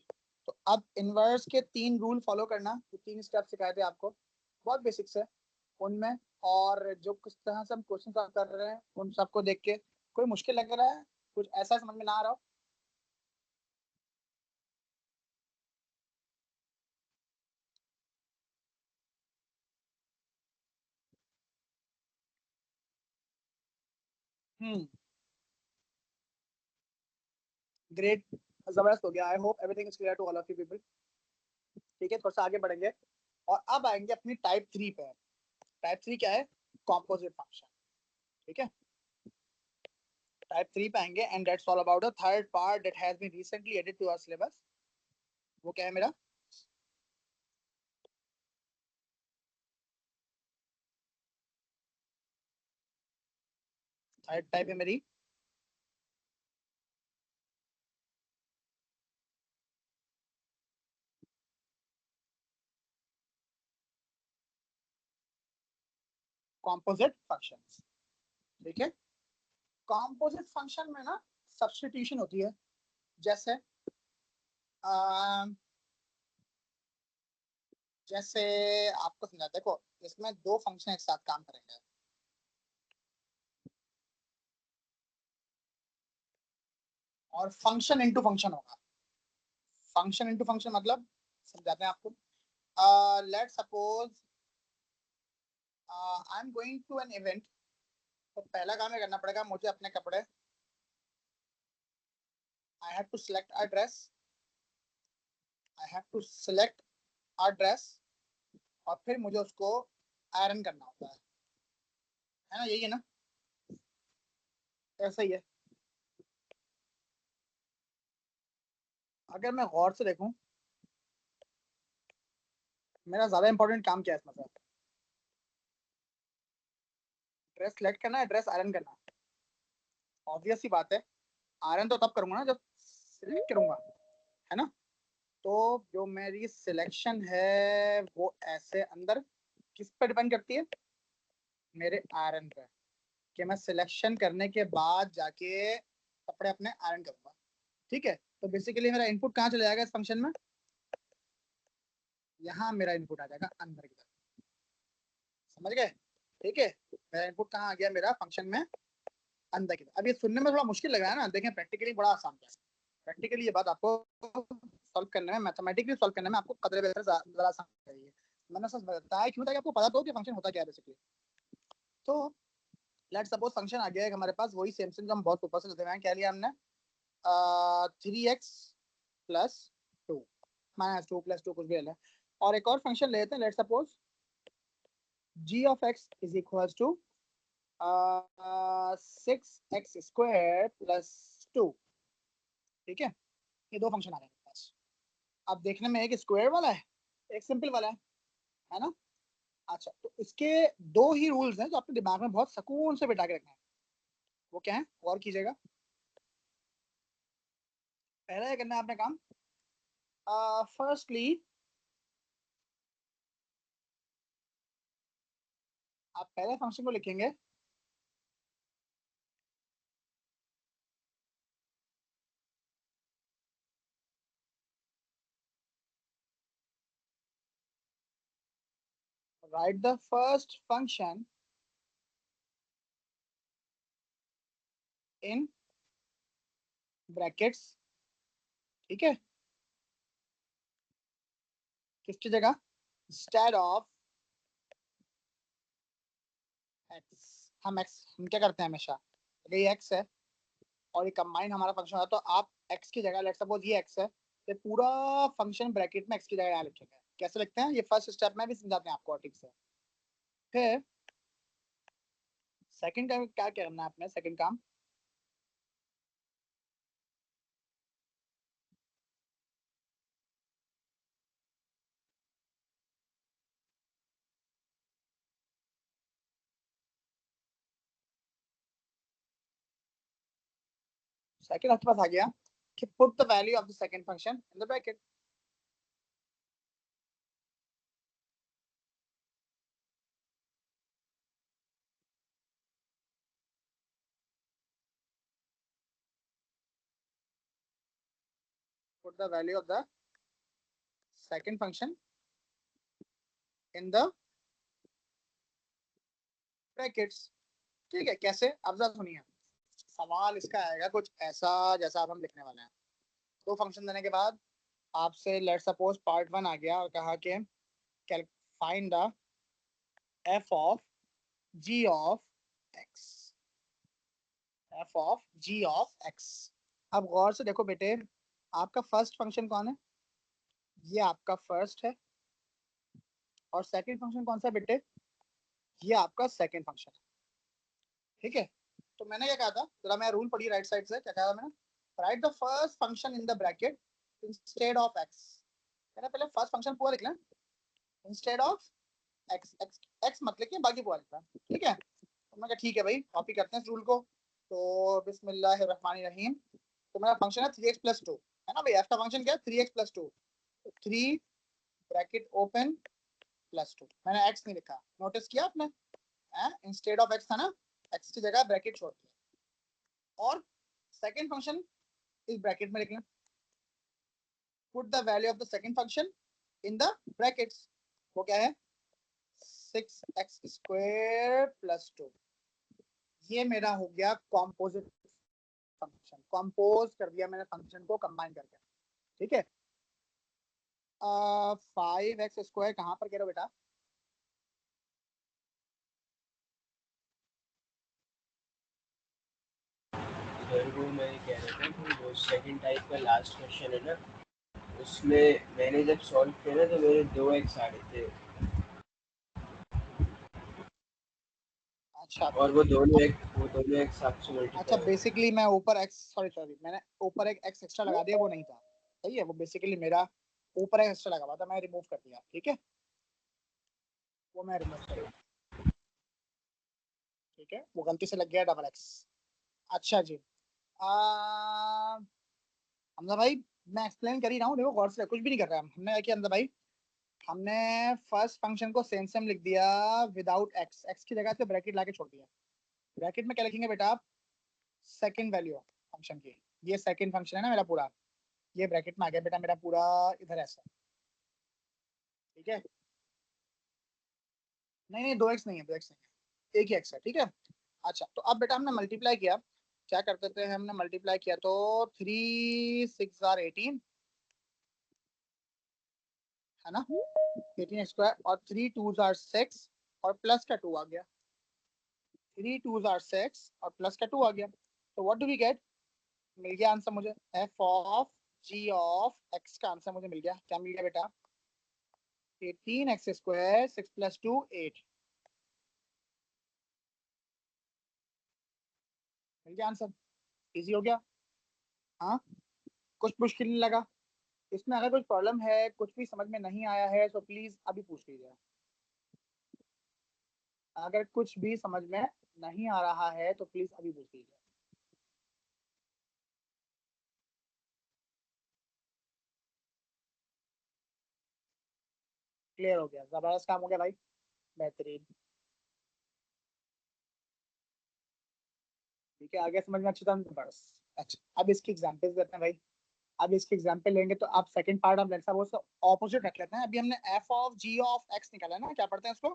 तो अब इनवर्स के 3 रूल फॉलो करना, तो 3 स्टेप सिखाए थे आपको, बहुत बेसिक्स है उनमें। और जो किस तरह से हम क्वेश्चन सॉल्व कर रहे हैं उन सबको देख के कोई मुश्किल लग रहा है, कुछ ऐसा समझ में ना आ रहा हो? ग्रेट, जबरदस्त हो गया। I hope everything is clear to all of you people, ठीक है। थोड़ा सा आगे बढ़ेंगे और अब आएंगे अपनी टाइप 3 पे। टाइप 3 क्या है? कॉम्पोजिट फंक्शन, ठीक है। टाइप 3 पे आएंगे and that's all about the third part that has been recently added to our syllabus. वो क्या है मेरा? थर्ड टाइप है मेरी कॉम्पोजिट फंक्शंस, ठीक है। कॉम्पोजिट फंक्शन में ना सब्स्टिट्यूशन होती है, जैसे जैसे आपको समझा, देखो इसमें दो फंक्शन एक साथ काम करेंगे। और फंक्शन इनटू फंक्शन होगा। फंक्शन इनटू फंक्शन मतलब समझाते हैं आपको। Let suppose I am going to an event. तो पहला काम ये करना पड़ेगा मुझे, अपने कपड़े, I have to select a dress, I have to select a dress, और फिर मुझे उसको आयरन करना होता है ना, यही है ना? ऐसा ही है। अगर मैं गौर से देखूं, मेरा ज्यादा इंपॉर्टेंट काम क्या है इसमें से? ड्रेस सेलेक्ट करना है, ड्रेस आयरन करना है। ऑब्वियस सी बात है, आयरन तो तब करूंगा ना जब सिलेक्ट करूंगा, है ना? तो जो मेरी सिलेक्शन है वो ऐसे अंदर किस पे डिपेंड करती है? मेरे आयरन पे। कि मैं सिलेक्शन करने के बाद जाके कपड़े अपने आयरन करूंगा। ठीक है, तो बेसिकली मेरा इनपुट कहाँ चले जाएगा इस फंक्शन में? यहाँ मेरा इनपुट आ जाएगा अंदर की तरफ। समझ गए? ठीक है, मेरा इनपुट कहाँ आ गया मेरा फंक्शन में? अंदर की तरफ। अब ये सुनने में थोड़ा मुश्किल लग रहा है ना, देखें प्रैक्टिकली बड़ा आसान है। प्रैक्टिकली ये बात आपको सॉल्व करने में, मैथमेटिकली सॉल्व करने में आपको कदरे बेहतर ज्यादा आसान है। मैंने सच बताया क्यों, ताकि आपको पता तो हो कि फंक्शन होता क्या है बेसिकली। तो लेट सपोज फंक्शन आ गया है हमारे पास, वही सेम सेम जो हम बहुत ऊपर से लेते हुए हैं। क्या लिया हमने? 3x+2 -2+2 कुछ भी ले लें। और एक और फंक्शन ले लेते हैं, लेट सपोज g(x) = 6x² + 2। ठीक है, ये दो फंक्शन आ गए मेरे पास। अब देखने में एक स्क्वायर वाला है, एक सिंपल वाला है ना? अच्छा, तो इसके दो ही रूल्स हैं जो आपके दिमाग में बहुत सुकून से बिठा के रखना है। वो क्या है? गौर कीजिएगा। पहला ये करना है आपने काम, फर्स्टली आप पहले फंक्शन को लिखेंगे write the first function in brackets। ठीक है, किसकी जगह? Instead of x. हम क्या करते हैं हमेशा, ये एक्स है और ये कंबाइन हमारा फंक्शन है, तो आप एक्स की जगह, लेट सपोज ये एक्स है, ये पूरा फंक्शन ब्रैकेट में एक्स की जगह यहाँ लिखेंगे। कैसे लिखते हैं ये फर्स्ट स्टेप में भी समझाते हैं आपको ठीक से। फिर सेकंड टाइम क्या करना है आपने? सेकंड काम, सेकंड आपके पास आ गया कि put the value of the second function in the bracket. Put the value of the second function in the brackets. ठीक है, कैसे? अब जरा सुनिए, सवाल इसका आएगा कुछ ऐसा जैसा अब हम लिखने वाले हैं। दो फंक्शन देने के बाद आपसे लेट सपोज पार्ट 1 आ गया और कहा कि find the F of G of X. F of G of X. अब गौर से देखो बेटे, आपका फर्स्ट फंक्शन कौन है? ये आपका फर्स्ट है। और सेकंड फंक्शन कौन सा बेटे? ये आपका सेकंड फंक्शन है। ठीक है, तो मैंने क्या कहा था, जरा मैं रूल पढ़ी राइट साइड से, क्या कहा था मैंने? Right the first function in the bracket instead of x. मैंने पहले फर्स्ट फंक्शन पूरा लिखना instead of x. X x मत लिखिए, बाकी पूरा लिखना। ठीक है, तो मैं कहा ठीक है भाई, कॉपी करते हैं इस रूल को। तो बिस्मिल्लाहिर्रहमानिर्रहीम। तो मेरा फंक्शन है 3x+2, है ना भाई? एफ का फंक्शन क्या है? 3x+2। 3 bracket open +2। मैंने एक्स नहीं लिखा, नोटिस किया आपने? इंस्टेड ऑफ एक्स था ना, एक्स की जगह ब्रैकेट छोड़ दिया। और सेकंड फंक्शन इस ब्रैकेट में लिख लें, put the value of the second function in the brackets. वो क्या है 6x² + 2। ये मेरा हो गया कॉम्पोजिट फंक्शन, कंपोज कर दिया मैंने फंक्शन को कंबाइन करके, ठीक है। 5x² कहाँ पर कह रहे हो बेटा? वो मैं कह रहा था कि वो सेकंड टाइप का लास्ट क्वेश्चन है ना, उसमें मैंने जब सॉल्व किया ना तो मेरे 2x आ रहे थे। अच्छा और वो दोनों एक साथ से मल्टीप्लाई अच्छा, हो गए। बेसिकली मैं ऊपर x, सॉरी मैंने ऊपर एक x एक्स्ट्रा लगा दिया, वो नहीं था, सही है। वो बेसिकली मेरा ऊपर एक एक्स्ट्रा लगा हुआ था, मैं रिमूव कर दिया, ठीक है, वो मैं रिमूव कर दिया, ठीक है, वो गलती से लग गया डबल x। अच्छा जी, हमजा भाई मैं एक्सप्लेन कर ही रहा हूँ, देखो गौर से, कुछ भी नहीं कर रहा है। हमने क्या किया हमजा भाई, हमने फर्स्ट फंक्शन को सेम सेम लिख दिया विदाउट x, x की जगह से ब्रैकेट लाके छोड़ दिया। ब्रैकेट में क्या लिखेंगे बेटा आप? सेकंड वैल्यू फंक्शन की। ये सेकंड फंक्शन है ना मेरा पूरा, ये ब्रैकेट में आ गया बेटा मेरा पूरा इधर ऐसा, ठीक है। नहीं 2x नहीं है, 2x नहीं है, एक ही x है, ठीक है। अच्छा तो अब बेटा हमने मल्टीप्लाई किया, क्या करते थे हमने मल्टीप्लाई किया तो 3 6 18 है ना, 18x² और 3 2 6 और प्लस का 2 आ गया, 3 2 6 और प्लस का 2 आ गया। तो व्हाट डू वी गेट? मिल गया आंसर मुझे, f of g of x का आंसर मुझे मिल गया। क्या मिल गया बेटा? 18x², 6 + 2 8। मिल गया आंसर, इजी हो गया। हाँ, कुछ मुश्किल नहीं लगा। इसमें अगर कुछ प्रॉब्लम है, कुछ भी समझ में नहीं आया है तो प्लीज अभी पूछ लीजिए। अगर कुछ भी समझ में नहीं आ रहा है तो प्लीज अभी पूछ लीजिए। क्लियर हो गया, जबरदस्त काम हो गया भाई, बेहतरीन। ठीक है, आगे समझ में अच्छी तरह बस। अच्छा, अब इसकी एग्जांपल्स देते हैं भाई। अब इसकी एग्जांपल लेंगे तो आप सेकंड पार्ट ऑफ लेक्चर वो ऑपोजिट रख लेते हैं। अभी हमने f of g of x निकाला है ना, क्या पढ़ते हैं इसको?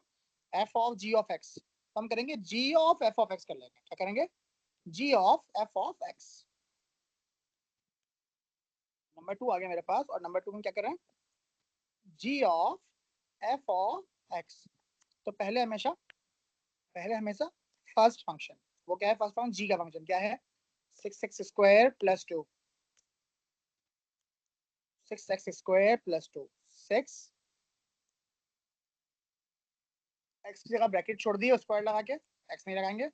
f of g of x, तो हम करेंगे g of f of x कर लेंगे। क्या करेंगे? g of f of x। Number 2 आ गया मेरे पास, और नंबर 2 में क्या कर रहे हैं? g of f of x। तो पहले हमेशा फर्स्ट फंक्शन, वो क्या है फर्स्ट फंक्शन? g का फंक्शन क्या है? 6x² + 2, 6x² + 2, 6 x की जगह ब्रैकेट छोड़ दिए, स्क्वायर लगा के, x नहीं लगाएंगे,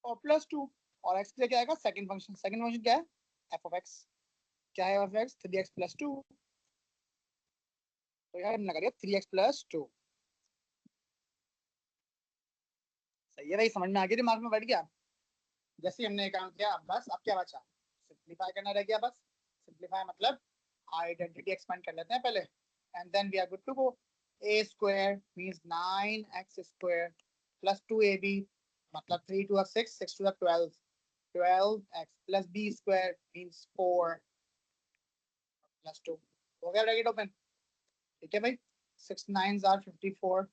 और +2, और x की जगह आएगा सेकंड फंक्शन। सेकंड फंक्शन क्या है? f of x। क्या है f ऑफ x? 3x + 2। तो यार हमने कर दिया 3x + 2। सही है भाई, समझ में आ गया, दिमाग में बैठ गया। जैसे ही हमने ये काम किया, अब बस अब क्या बचा? सिंप्लीफाई करना रह गया बस। सिंप्लीफाई मतलब आइडेंटिटी एक्सपेंड कर लेते हैं पहले, and then we are good to go. a² means 9x² + 2ab मतलब 3 2 6, 6 2 12, 12x + b² मींस 4 + 2। हो गया ब्रैकेट ओपन, ठीक है भाई। 6 9s are 54,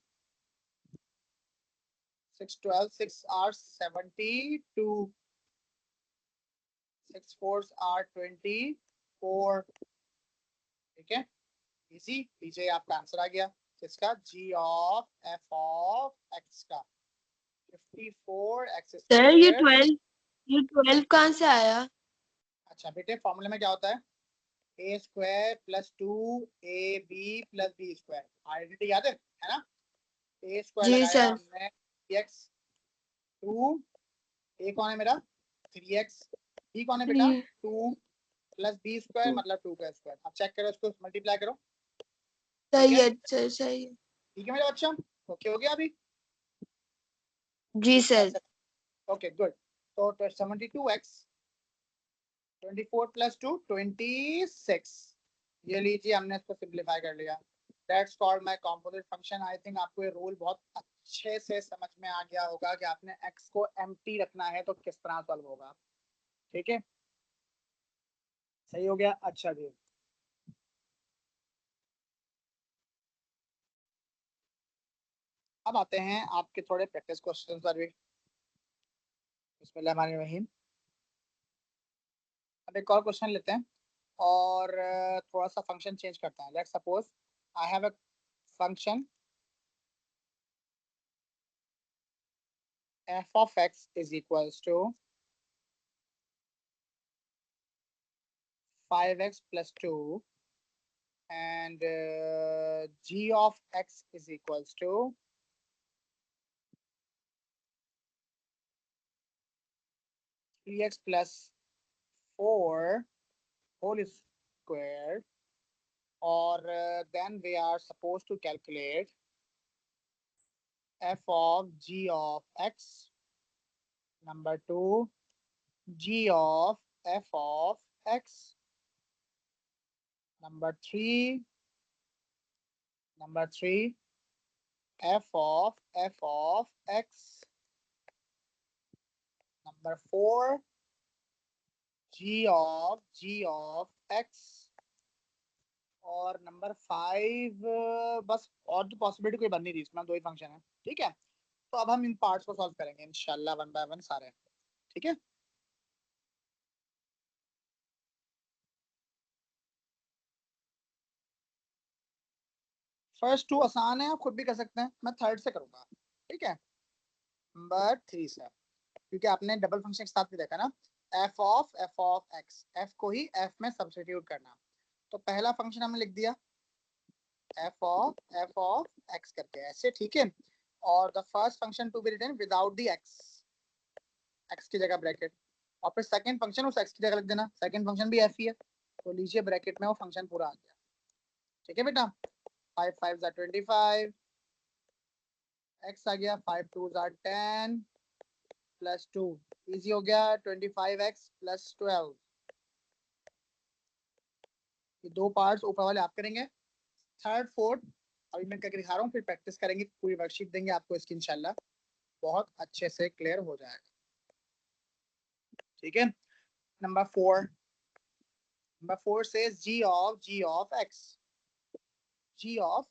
6 12 6 are 72, 6 4s are 24, ठीक है, इजी। पीछे आपका आंसर आ गया किसका? g of f of x का 54x सर ये स्क्वायर। 12 कहाँ से आया? अच्छा बेटे, फॉर्मूले में क्या होता है? a² + 2ab + b²। आइडेंटिटी याद है ना? a² जी लगाया सर। हमने 3x, 2 a कौन है मेरा? 3x, b कौन है बेटा? 2 + b² मतलब 2 का स्क्वायर। अब चेक करो, इसको मल्टीप्लाई करो, ठीक सही है, है सर, सही है। ठीक है मेरा बच्चा, ओके हो गया अभी? जी सर। Okay good. तो 72x, 24 + 2 26। ये लीजिए, हमने इसको सिंप्लीफाई कर लिया। That's called my composite function. I think आपको ये रूल बहुत अच्छे से समझ में आ गया होगा कि आपने x को एम्प्टी रखना है तो किस तरह सॉल्व होगा, ठीक है। सही हो गया। अच्छा जी, अब आते हैं आपके थोड़े प्रैक्टिस क्वेश्चन पर भी। बिस्मिल्लाहिर्रहमानिर्रहीम। अब एक और क्वेश्चन लेते हैं और थोड़ा सा फंक्शन चेंज करते हैं। Let's suppose I have a function f of x is equals to 5x plus 2 and g of x is equals to 3x plus 4 whole square, or then we are supposed to calculate f of g of x. Number 2, g of f of x. Number 3, f of x. Number 4, g of x. और number 5 बस, और तो possibility कोई बन नहीं रही इसमें, दो ही फंक्शन है। ठीक है, तो अब हम इन पार्ट्स को सॉल्व करेंगे इंशाल्लाह वन बाय वन सारे। ठीक है, फर्स्ट टू आसान है, आप खुद भी कर सकते हैं, मैं थर्ड से करूंगा। ठीक है, नंबर 3 से, क्योंकि आपने डबल फंक्शन के साथ भी देखा ना, एफ ऑफ एक्स, एफ को ही एफ में सब्स्टिट्यूट करना। तो पहला फंक्शन हमने लिख दिया एफ ऑफ एक्स करके ऐसे। ठीक है, और the first function to be written without the X, X की जगह ब्रैकेट, और फिर सेकंड फंक्शन उस एक्स की जगह लिख देना, सेकंड फंक्शन भी एफ ही है, तो लीजिए ब्रैकेट में वो फंक्शन पूरा आ गया। ठीक है बेटा, 5 5 ज़ा 25, एक्स आ गया, 5 2 ज़ा 10 प्लस 2, इजी हो गया, 25x प्लस 12। ये दो पार्ट्स ऊपर वाले आप करेंगे, थर्ड फोर्थ अभी मैं करके दिखा रहा हूँ, फिर प्रैक्टिस करेंगे, पूरी वर्कशीट देंगे आपको इसकी, इंशाल्लाह बहुत अच्छे से क्लियर हो जाएगा। ठीक है, number 4, says g of x, g of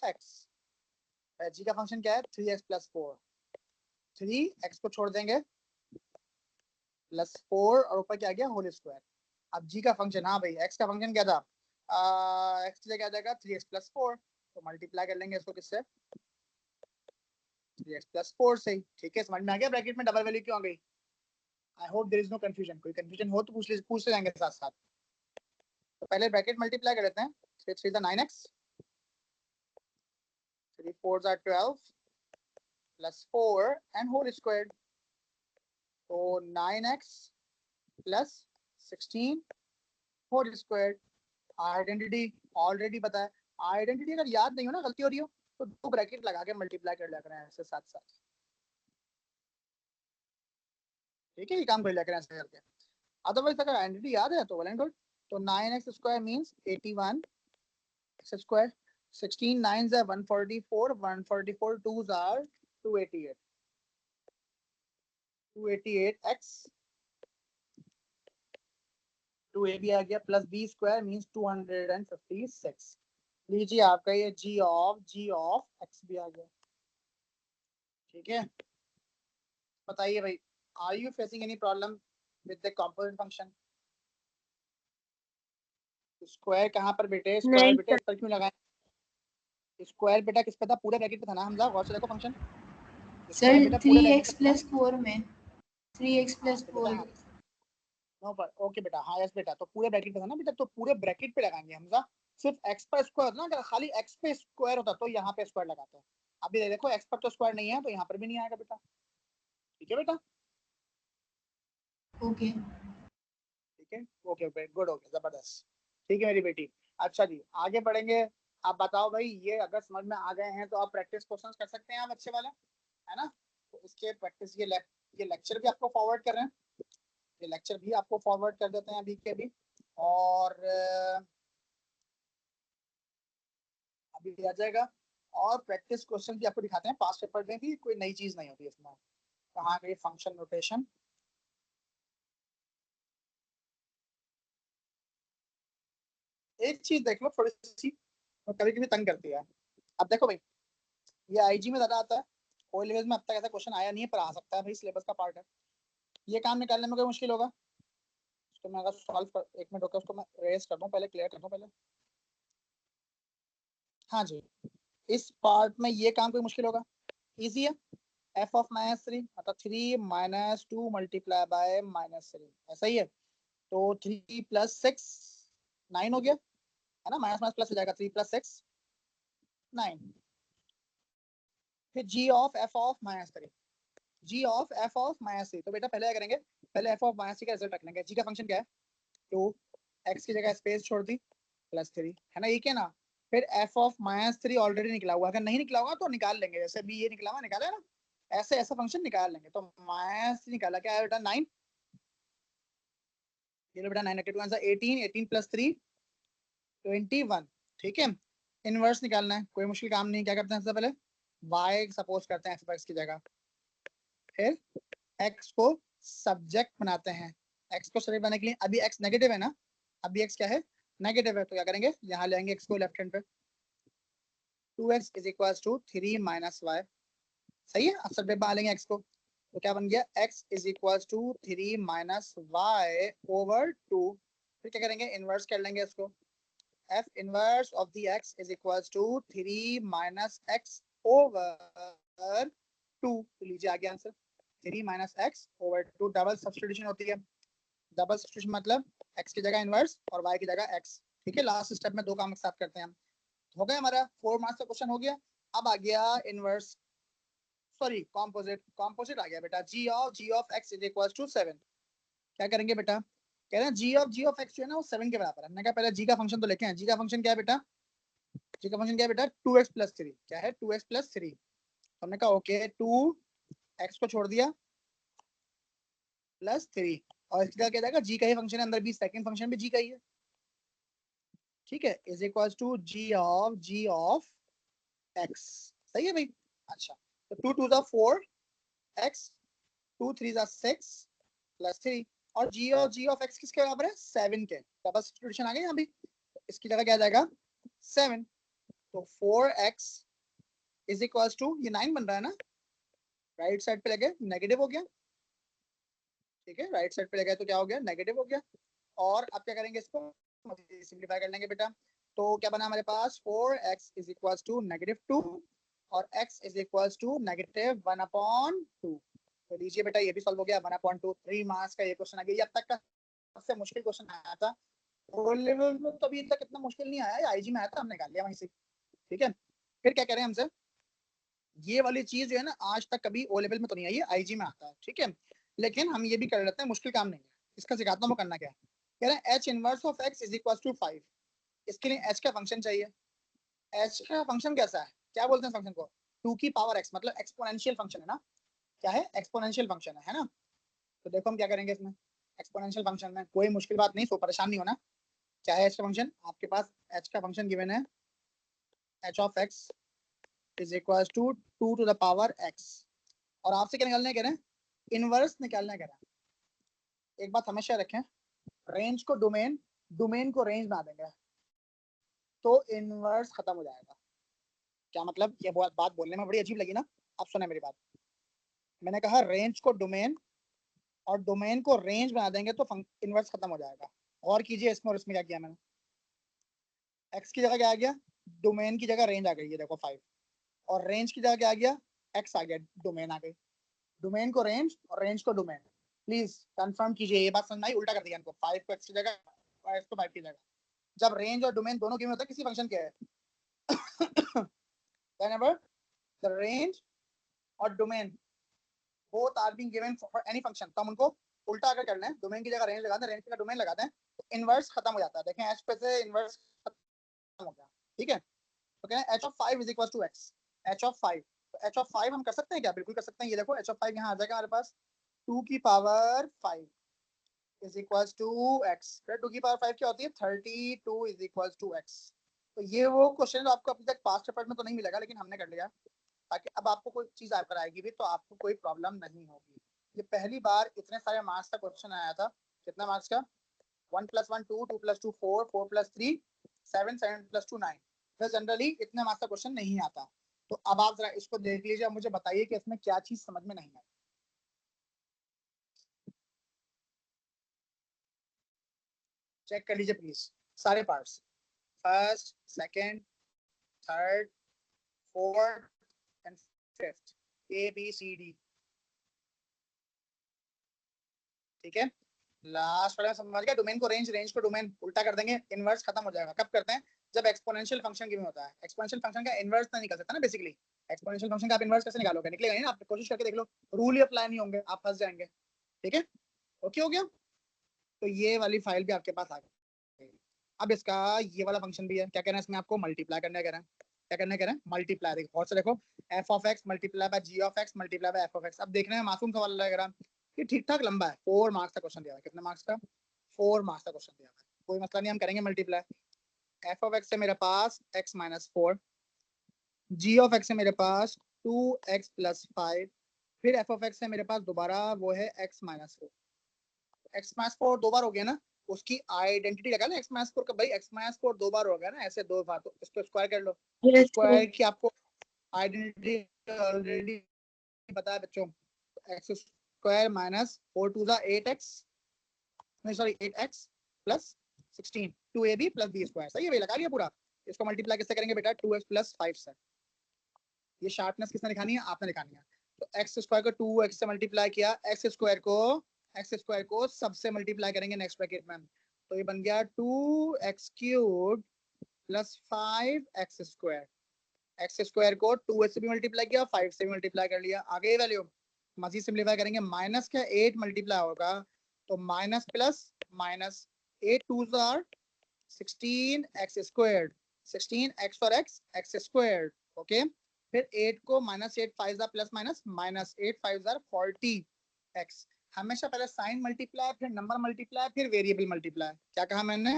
x, g का फंक्शन क्या है, 3x प्लस 4, 3x को छोड़ देंगे प्लस 4 और ऊपर क्या आ गया होल स्क्वायर। अब g का फंक्शन, हाँ भाई x का फंक्शन क्या था, x की जगह आ जाएगा 3x प्लस 4, तो मल्टीप्लाई कर लेंगे इसको किससे, 3x प्लस 4 से। ठीक है, समझ में आ गया ब्रैकेट में डबल वैल्यू क्यों आ गई। I hope there is no confusion, कोई कंफ्यूजन हो तो पूछ ले जाएंगे साथ साथ। तो पहले ब्रैकेट मल्टीप्लाई कर लेते हैं, 3 3 9x, 3 4 12 plus 4 and whole square, तो 9x plus 16 whole square. Identity already पता है, आइडेंटिटी अगर याद नहीं हो ना, गलती हो रही हो, तो दो ब्रैकेट लगा के मल्टीप्लाई कर लिया करें ऐसे साथ साथ। ठीक है, ये काम कर लिया करें ऐसे करके, अदरवाइज अगर आइडेंटिटी याद है तो वेल एंड गुड। तो 9x square means 81 x square, 16 9s are 144, 144 2s are 288, 288x, 2a भी आ गया, प्लस b स्क्वायर मींस 256। लीजिए आपका ये g ऑफ x भी आ गया। ठीक है, बताइए भाई, are you facing any problem with the component function. Square कहाँ पर बेटे, स्क्वायर नहीं बेटे इस पर क्यों लगाए, स्क्वायर बेटा किस पे था, पूरे ब्रैकेट पे था ना हमजा, गौर से देखो फंक्शन, स्क्वायर सर बेटा पूरे ब्रैकेट 3x पे था ना। प्लस 4 में 3x हाँ प्लस तो बेटा 4। हाँ, नो पर ओके बेटा, हाँ यस बेटा, तो पूरे ब्रैकेट पे था ना बेटा, तो पूरे ब्रैकेट पे लगाएंगे हमजा। सिर्फ एक्स पर स्क्वायर ना, अगर खाली एक्स पे स्क्वायर होता तो यहाँ पे स्क्वायर लगाते हैं। अभी देखो एक्स पर तो स्क्वायर नहीं है, तो यहाँ पर भी नहीं आएगा बेटा। ठीक है बेटा, ओके ठीक है, ओके ओके गुड, ओके जबरदस्त। ठीक है मेरी बेटी, अच्छा जी आगे बढ़ेंगे। आप बताओ भाई, ये अगर समझ में आ गए हैं तो आप प्रैक्टिस क्वेश्चंस कर सकते हैं आप अच्छे वाले, है ना। तो इसके प्रैक्टिस ये लेक्चर भी आपको फॉरवर्ड कर रहे हैं, ये लेक्चर भी आपको फॉरवर्ड कर देते हैं अभी के अभी, और अभी आ जाएगा। और प्रैक्टिस क्वेश्चन भी आपको दिखाते हैं, पास्ट पेपर में भी कोई नई चीज नहीं होती इसमें। कहाँ गई फंक्शन नोटेशन, एक चीज देख लो थोड़ी सी, तो कभी कभी तंग करती है। अब देखो भाई, ये आईजी में ज्यादा आता है, ओ लेवल में अब तक ऐसा क्वेश्चन आया नहीं है, पर आ सकता है भाई, सिलेबस का पार्ट है। ये काम निकालने में कोई मुश्किल होगा? तो मैं अगर सॉल्व कर, 1 मिनट होकर उसको मैं रेस कर दूं, पहले क्लियर कर दूं पहले। हाँ जी, इस पार्ट में ये काम कोई मुश्किल होगा? इजी है। एफ ऑफ -3 मतलब 3 - 2 मल्टीप्लाई बाय -3, ऐसा ही है। तो 3 + 6 9 हो गया, है ना, माइनस माइनस प्लस हो जाएगा, 3 + 6 9। फिर g of f of -3, g of f of -3, तो बेटा पहले क्या करेंगे, पहले f ऑफ -3 का रिजल्ट रख लेंगे। g का फंक्शन क्या है, 2, x की जगह स्पेस छोड़ दी, +3, है ना, ये क्या ना। फिर f ऑफ -3 ऑलरेडी निकला हुआ, अगर नहीं निकला होगा तो निकाल लेंगे, जैसे भी ये निकला हुआ निकाला है ना, ऐसे ऐसा फंक्शन निकाल लेंगे। तो -3 निकाला, क्या है बेटा 9, ये लो बेटा 9 रखे, आंसर 18, 18 + 3 21, ठीक है। इनवर्स निकालना है, कोई मुश्किल काम नहीं, क्या करते हैं सबसे पहले y सपोज करते हैं x की जगह, फिर x को सब्जेक्ट बनाते हैं। x को सब्जेक्ट बनाने के लिए, अभी x नेगेटिव है ना, अभी x क्या है, नेगेटिव है, तो क्या करेंगे, यहाँ ले आएंगे x को लेफ्ट हैंड पे, 2x = 3 - y, सही है। अब सब्जेक्ट बना लेंगे x को, तो क्या बन गया, x = 3 - y ओवर 2। फिर क्या करेंगे, इनवर्स कर लेंगे इसको, f inverse of the x = 3 - x over 2, तो लीजिए आ गया answer, 3 - x over 2। Double substitution होती है, डबल सब्स्टिट्यूशन मतलब x की जगह इनवर्स और y की जगह x, ठीक है। लास्ट स्टेप में दो काम एक साथ करते हैं हम। हो गया हमारा 4 मार्क्स का क्वेश्चन हो गया। अब आ गया इनवर्स, सॉरी कॉम्पोजिट, कॉम्पोजिट आ गया बेटा, g ऑफ x = 7। क्या करेंगे बेटा, कह रहे हैं g ऑफ x जो है ना वो 7 के बराबर है। हमने कहा पहले g का फंक्शन तो लेके आए, g का फंक्शन क्या है बेटा, g का फंक्शन क्या है बेटा, 2x + 3, क्या है 2x + 3। हमने कहा ओके, 2x को छोड़ दिया +3, और इसका क्या जाएगा, g का ही फंक्शन है अंदर भी, सेकंड फंक्शन भी g का ही है, ठीक है, = g ऑफ x, सही है भाई। अच्छा, तो 2 2 = 4x, 2 3 = 6 +3, और g ऑफ x किसके बराबर है, 7 के। डबल सब्स्टिट्यूशन आ गया यहाँ भी, इसकी जगह क्या आ जाएगा 7, तो 4x = ये 9 बन रहा है ना, राइट साइड पे लगे नेगेटिव हो गया, ठीक है, राइट साइड पे लगे तो क्या हो गया, नेगेटिव हो गया। और अब क्या करेंगे, इसको सिंप्लीफाई कर लेंगे बेटा, तो क्या बना हमारे पास, 4x = -2 और x = -1/2। तो लीजिए बेटा ये भी सॉल्व हो गया, 1/2, 3 मार्क्स का ये क्वेश्चन आ गया। ये अब तक का सबसे मुश्किल क्वेश्चन आया था ओ लेवल में, तो अभी तक इतना मुश्किल नहीं आया, आईजी में आया था, हमने निकाल लिया वहीं से, ठीक है। फिर क्या करें हमसे, ये वाली चीज जो है ना आज तक कभी ओ लेवल में तो नहीं आई है, आईजी में आता है, ठीक है। लेकिन हम ये भी कर लेते हैं, मुश्किल काम नहीं है, इसका सिखाता हूँ मैं करना क्या है। कह रहे हैं h इनवर्स ऑफ x = 5, इसके लिए h का फंक्शन चाहिए। h का फंक्शन कैसा है, क्या बोलते हैं फंक्शन को, 2 की पावर x, मतलब एक्सपोनेंशियल फंक्शन है ना, क्या है, एक्सपोनेंशियल फंक्शन है ना। तो देखो हम क्या करेंगे इसमें, एक्सपोनेंशियल फंक्शन में कोई मुश्किल बात नहीं, सो परेशान नहीं होना। क्या है h का फंक्शन, आपके पास h का फंक्शन गिवन है, h of x = 2 to the power x, और आपसे क्या निकालना है, कह रहे हैं इनवर्स निकालना है, कह रहे हैं। एक बात हमेशा रखें, रेंज को डोमेन, डोमेन को रेंज बना देंगे तो इनवर्स खत्म हो जाएगा। क्या मतलब, ये बात बोलने में बड़ी अजीब लगी ना, अब सुने मेरी बात। मैंने कहा रेंज को डोमेन और डोमेन को रेंज बना देंगे तो इनवर्स खत्म हो जाएगा। और कीजिए इसमें और इसमें क्या किया मैंने, एक्स की जगह क्या आ गया, डोमेन की जगह रेंज आ गई है, देखो 5, और रेंज की जगह क्या आ गया, एक्स आ गया, डोमेन आ गई। डोमेन को रेंज और रेंज को डोमेन, प्लीज कंफर्म कीजिए, ये बात समझ आई, उल्टा कर दिया इनको, 5 को एक्स की जगह और एक्स को 5 की जगह। जब रेंज और डोमेन दोनों गिवन होता है किसी फंक्शन के है whenever the range और domain both are being given for any function, तो हम उनको उल्टा अगर कर लें, डोमेन की जगह रेंज लगा दें, रेंज की जगह डोमेन लगा दें, तो इनवर्स खत्म हो जाता है। देखें एच पे से इनवर्स खत्म हो गया, ठीक है। तो कहते हैं h of 5 = x, h of 5, तो h of 5 हम कर सकते हैं क्या, बिल्कुल कर सकते हैं। ये देखो h of 5 यहाँ आ जाएगा हमारे पास, 2 की पावर 5 = x, फिर 2 की पावर 5 क्या होती है, 32 = x। तो ये वो क्वेश्चन आपको अभी तक पास्ट पेपर में तो नहीं मिलेगा, लेकिन हमने कर लिया, ताकि अब आपको कोई चीज आकर आएगी भी तो आपको कोई प्रॉब्लम नहीं होगी। ये पहली बार इतने सारे मार्क्स का क्वेश्चन आया था, कितना मार्क्स का, 1 + 1 2, 2 + 2 4, 4 + 3 7 7 + 2 9। तो जनरली इतने मार्क्स का क्वेश्चन नहीं आता। तो अब आप जरा इसको देख लीजिए, मुझे बताइए कि इसमें क्या चीज समझ में नहीं आई। चेक कर लीजिए प्लीज सारे parts, first, second, third, fourth and fifth, A B C D. ठीक है, लास्ट वाला समझ गया। डोमेन को रेंज, रेंज को डोमेन, उल्टा कर देंगे, इनवर्स खत्म हो जाएगा। कब करते हैं? जब एक्सपोनेंशियल फंक्शन गिवन होता है। एक्सपोनेंशियल फंक्शन का इनवर्स नहीं निकल सकता ना बेसिकली। एक्सपोनेंशियल फंक्शन का आप इनवर्स कैसे निकालोगे? निकलेगा नहीं ना, आप कोशिश करके देख लो, रूल ही अप्लाई नहीं होंगे, आप फंस जाएंगे। ठीक है, ओके हो गया। तो ये वाली फाइल भी आपके पास आ गई। अब इसका ये वाला फंक्शन भी है, क्या कहना है इसमें आपको? मल्टीप्लाई करना है, कह रहा है। क्या करना है? कह रहा है मल्टीप्लाई। देखो और से देखो, F of X multiply by G of X multiply by F of X. अब देखने में मासूम सवाल लग रहा है कि ठीक ठाक लंबा है। 4 मार्क्स का क्वेश्चन दिया है। कितने मार्क्स का? 4 मार्क्स का क्वेश्चन दिया है। कोई मसला नहीं, हम करेंगे मल्टीप्लाई। एफ ऑफ एक्स से मेरे पास x minus 4, G of X से मेरे पास 2x + 5, फिर एफ ऑफ एक्स से मेरे पास दोबारा वो है x माइनस 4। x माइनस 4 दो बार हो गया ना, उसकी आइडेंटिटी लगा ना। x माइनस 4 का भाई x माइनस 4 दो बार हो गया ना, ऐसे दो बार, तो इसको स्क्वायर कर लो। Yes, स्क्वायर की आपको आइडेंटिटी ऑलरेडी पता है बच्चों, एक्स स्क्वायर माइनस 4 2 8x, नहीं sorry 8x + 16 2ab + b square. सही है, वही लगा लिया पूरा। इसको मल्टीप्लाई किससे करेंगे बेटा? 2x + 5 से। ये शार्पनेस किसने दिखानी है? आपने दिखानी है। तो एक्स स्क्वायर को 2x से मल्टीप्लाई किया, एक्स स्क्वायर को सबसे मल्टीप्लाई करेंगे नेक्स्ट ब्रैकेट में, तो ये बन गया 2x³ + 5x square. X square को 2 से भी मल्टीप्लाई किया, 5 से भी मल्टीप्लाई कर लिया। आगे वैल्यू मजीद सिंप्लीफाई करेंगे, माइनस का 8 मल्टीप्लाई होगा, तो minus plus minus, 8 2 are 16x squared, 16x for x squared. Okay, फिर 8 को -8 5 प्लस माइनस -8 5 40x। हमेशा पहले साइन मल्टीप्लाई, फिर नंबर मल्टीप्लाई, फिर वेरिएबल मल्टीप्लाई। क्या कहा मैंने?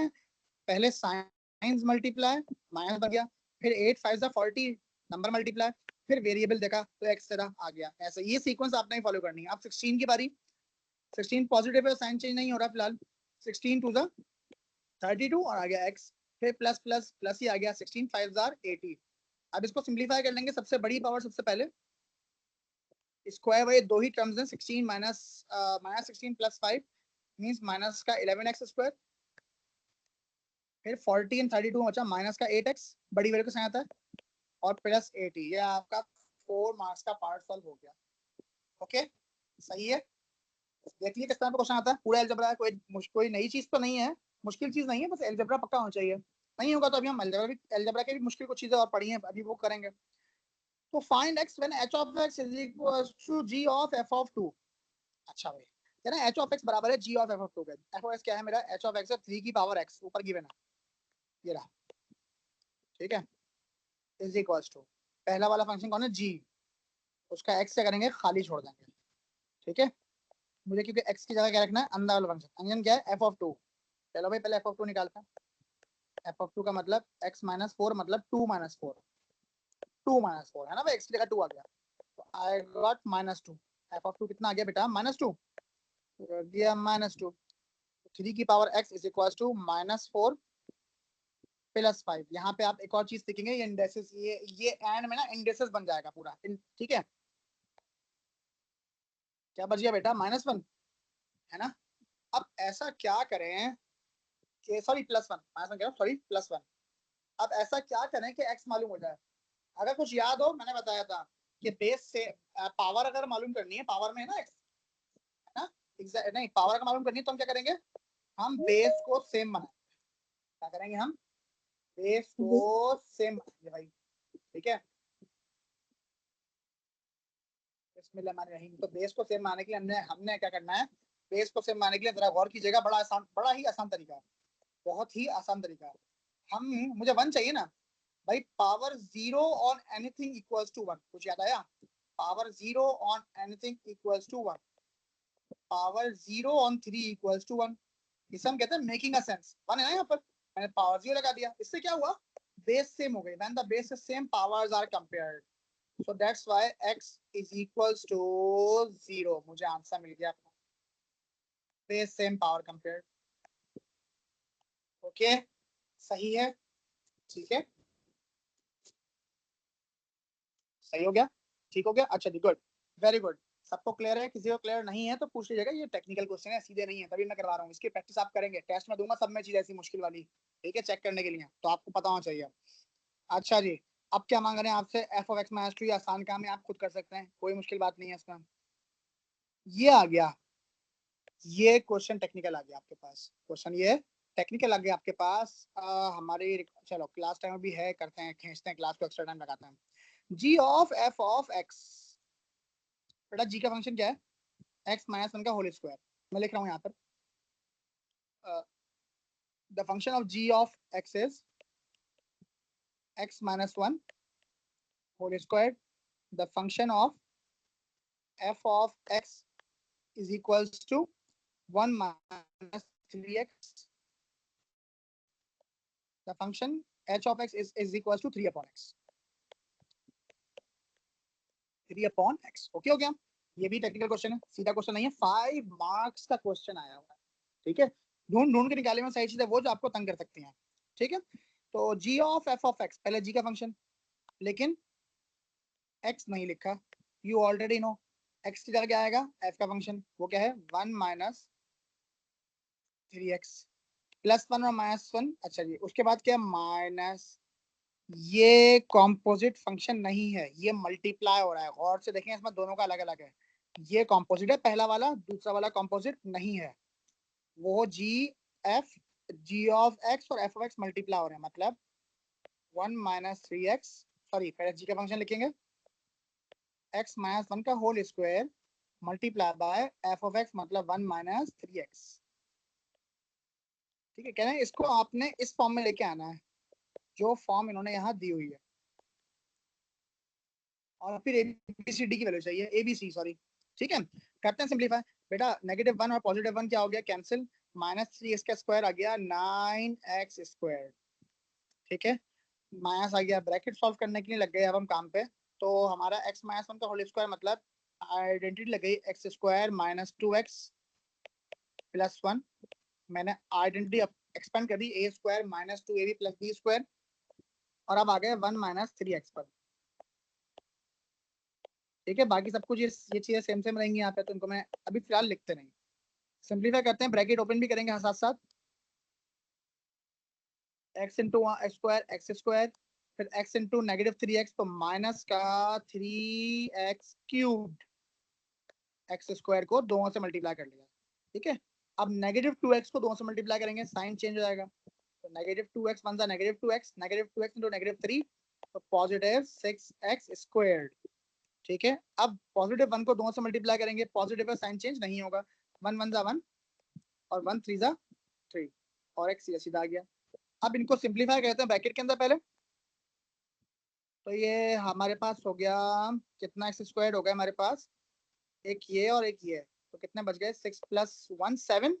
पहले साइंस मल्टीप्लाई, माइनस बन गया, फिर 8 5 40 नंबर मल्टीप्लाई, फिर वेरिएबल देखा तो एक्स तरह आ गया। ऐसे ये सीक्वेंस आपने फॉलो करनी है। अब 16 की बारी, 16 पॉजिटिव है, साइन चेंज नहीं हो रहा फिलहाल। 16 2 32 और आ गया एक्स, फिर प्लस प्लस प्लस ही आ गया, 16 5 80। अब इसको सिंप्लीफाई कर लेंगे, सबसे बड़ी पावर सबसे पहले, स्क्वायर वाले दो ही टर्म्स हैं, 16 माइनस 16 + 5 मींस माइनस का 11x स्क्वायर, फिर 40 और 32 बचा माइनस का 8x, बड़ी वैल्यू के साथ आता है, और प्लस 80। ये आपका 4 मार्क्स का पार्ट सॉल्व हो गया। ओके, सही है। देखिए किस तरह का क्वेश्चन आता है, पूरा अलजेब्रा है, कोई नई चीज तो नहीं है, मुश्किल चीज नहीं है, बस अलजेब्रा पक्का होना चाहिए। नहीं होगा तो अभी हम अलजेब्रा के भी मुश्किल कुछ चीजें और पढ़ी हैं, अभी वो करेंगे। तो find x when h of x is equal to g of f of 2। अच्छा भाई, कह रहा है h of x बराबर है g of f of 2 के। f of x क्या है मेरा? h of x है 3 की पावर x, ऊपर गिवन है, ये रहा। ठीक है, इज इक्वल्स टू, पहला वाला फंक्शन कौन है? g, उसका x क्या करेंगे? खाली छोड़ देंगे। ठीक है, मुझे क्योंकि x की जगह क्या रखना है? अंदर वाला फंक्शन, अंजन क्या है? f of 2। चलो भाई पहले f of 2 निकालते हैं। f of 2 का मतलब x - 4 मतलब 2 - 4, 2 - 4 है ना भाई, x की जगह 2 आ गया, तो आई गॉट -2। f of 2 कितना आ गया बेटा? -2 दिया, -2। 3 की power x is equal to -4 + 5। यहाँ पे आप एक और चीज सीखेंगे, ये इंडेसेस, ये एंड में ना इंडेसेस बन जाएगा पूरा। ठीक है, क्या बच गया बेटा? -1 है ना। अब ऐसा क्या करें कि सॉरी +1, -1 कह रहा हूं, सॉरी +1। अब ऐसा क्या करें कि x मालूम हो जाए? अगर कुछ याद हो, मैंने बताया था कि बेस से पावर अगर मालूम करनी है, पावर में है ना x, है ना, नहीं पावर अगर मालूम करनी है तो हम क्या करेंगे? हम बेस को सेम बनाएंगे। क्या करेंगे? हम बेस को सेम बनाएंगे भाई। ठीक है, बिस्मिल्लाहिर्रहमानिर्रहीम। तो बेस को सेम बनाने के लिए हमने हमने क्या करना है? बेस को सेम बनाने के लिए जरा गौर कीजिएगा, बड़ा आसान, बड़ा ही आसान तरीका है, बहुत ही आसान तरीका है। हम, मुझे 1 चाहिए ना भाई, power 0 on anything equals to 1। कुछ याद आया? Power 0 on anything equals to 1, power 0 on 3 equals to 1। इसे हम कहते हैं मेकिंग अ सेंस। 1 है ना यहाँ पर, मैंने पावर 0 लगा दिया, इससे क्या हुआ? बेस सेम हो गई। When the base is same, powers are compared, so that's why x is equals to 0। मुझे आंसर मिल गया आपको, base same power compared. Okay, सही है। ठीक है, सही हो गया, ठीक हो गया, अच्छा जी, गुड, वेरी गुड। सबको क्लियर है? किसी को क्लियर नहीं है तो पूछ लीजिएगा, ये टेक्निकल क्वेश्चन है, सीधे नहीं है, तभी मैं करवा रहा हूँ। इसकी प्रैक्टिस आप करेंगे, टेस्ट में दूंगा सब में चीज ऐसी मुश्किल वाली, ठीक है, चेक करने के लिए, तो आपको पता होना चाहिए। अच्छा जी, अब क्या मांग रहे हैं आपसे? F of x minus two, आसान काम है, आप खुद कर सकते हैं, कोई मुश्किल बात नहीं है इसमें। ये आ गया, ये क्वेश्चन टेक्निकल आ गया आपके पास, क्वेश्चन ये टेक्निकल आ गया आपके पास। हमारी चलो क्लास टाइम भी है, करते हैं, खींचते हैं क्लास को, एक्स्ट्रा टाइम लगाते हैं। G of F of X, बेटा जी का फंक्शन क्या है? एक्स माइनस वन का होल स्क्वायर। मैं लिख रहा हूँ यहाँ पर, the function of G of X is X minus one whole square, the function of F of X is equals to 1 minus 3x. The function h of x is equals to 3 upon x. 3 upon x. Okay हो गया? ये भी technical question है, सीधा question नहीं है, 5 marks का question आया हुआ है, ठीक है। ढूंढ ढूंढ के निकाले में सही चीज है वो जो आपको तंग कर सकती हैं, ठीक है। तो g of f of x, पहले g का फंक्शन, लेकिन x नहीं लिखा, यू ऑलरेडी नो। x की जगह क्या आएगा? f का फंक्शन, वो क्या है? 1 माइनस 3x प्लस 1 और माइनस 1। अच्छा जी, उसके बाद क्या? माइनस, ये कॉम्पोजिट फंक्शन नहीं है, ये मल्टीप्लाई हो रहा है, गौर से देखें, इसमें दोनों का अलग अलग है। ये कॉम्पोजिट है पहला वाला, दूसरा वाला कॉम्पोजिट नहीं है। वो जी ऑफ एक्स और एफ ऑफ एक्स मल्टीप्लाई हो रहे हैं, मतलब 1 माइनस 3x, सॉरी पहले जी का फंक्शन लिखेंगे, x माइनस 1 का whole square multiply by F of X, मतलब 1 माइनस 3x। ठीक है, कह रहे हैं इसको आपने इस फॉर्म में लेके आना है जो फॉर्म इन्होंने यहाँ दी हुई है, और फिर एबीसीडी की वैल्यू चाहिए, एबीसी सॉरी, ठीक है। करते हैं सिंपलीफाई, बेटा नेगेटिव 1 और पॉजिटिव 1 क्या हो गया? कैंसिल, माइनस 3 इसका स्क्वायर आ गया 9x स्क्वायर, ठीक है। माइनस आ गया, ब्रैकेट सॉल्व करने के लिए लग गए अब हम काम पे, तो हमारा x माइनस 1 का होल स्क्वायर, मतलब आइडेंटिटी लग गई x square minus 2x plus 1। मैंने आइडेंटिटी एक्सपेंड कर दी, a square minus 2ab plus b square, और अब आ गए 1 माइनस 3x पर, ठीक है। बाकी सब कुछ ये चीजें सेम सेम रहेंगी यहाँ पे, तो इनको मैं अभी फिलहाल लिखते नहीं, सिंपलीफाई करते हैं, ब्रैकेट ओपन भी करेंगे साथ साथ, x into square x square, फिर x इंटू नेगेटिव 3x, तो माइनस का 3x क्यूब, एक्स स्क्वायर को दोनों से मल्टीप्लाई कर लिया, ठीक है। अब नेगेटिव 2x को दोनों से मल्टीप्लाई करेंगे, साइन चेंज हो जाएगा, तो नेगेटिव 2x बन जाए नेगेटिव 2x इंटू नेगेटिव 3, तो पॉजिटिव 6x स्क्वायर, ठीक है। अब पॉजिटिव 1 को दोनों से मल्टीप्लाई करेंगे, पॉजिटिव है, साइन चेंज नहीं होगा, 1 1 जा 1 और 1 3 जा 3, और x सीधा सीधा आ गया। अब इनको सिंपलीफाई करते हैं ब्रैकेट के अंदर पहले, तो ये हमारे पास हो गया कितना? एक्स स्क्वायर हो गया हमारे पास, एक ये और एक ये, तो कितने बच गए? 6 प्लस 1 7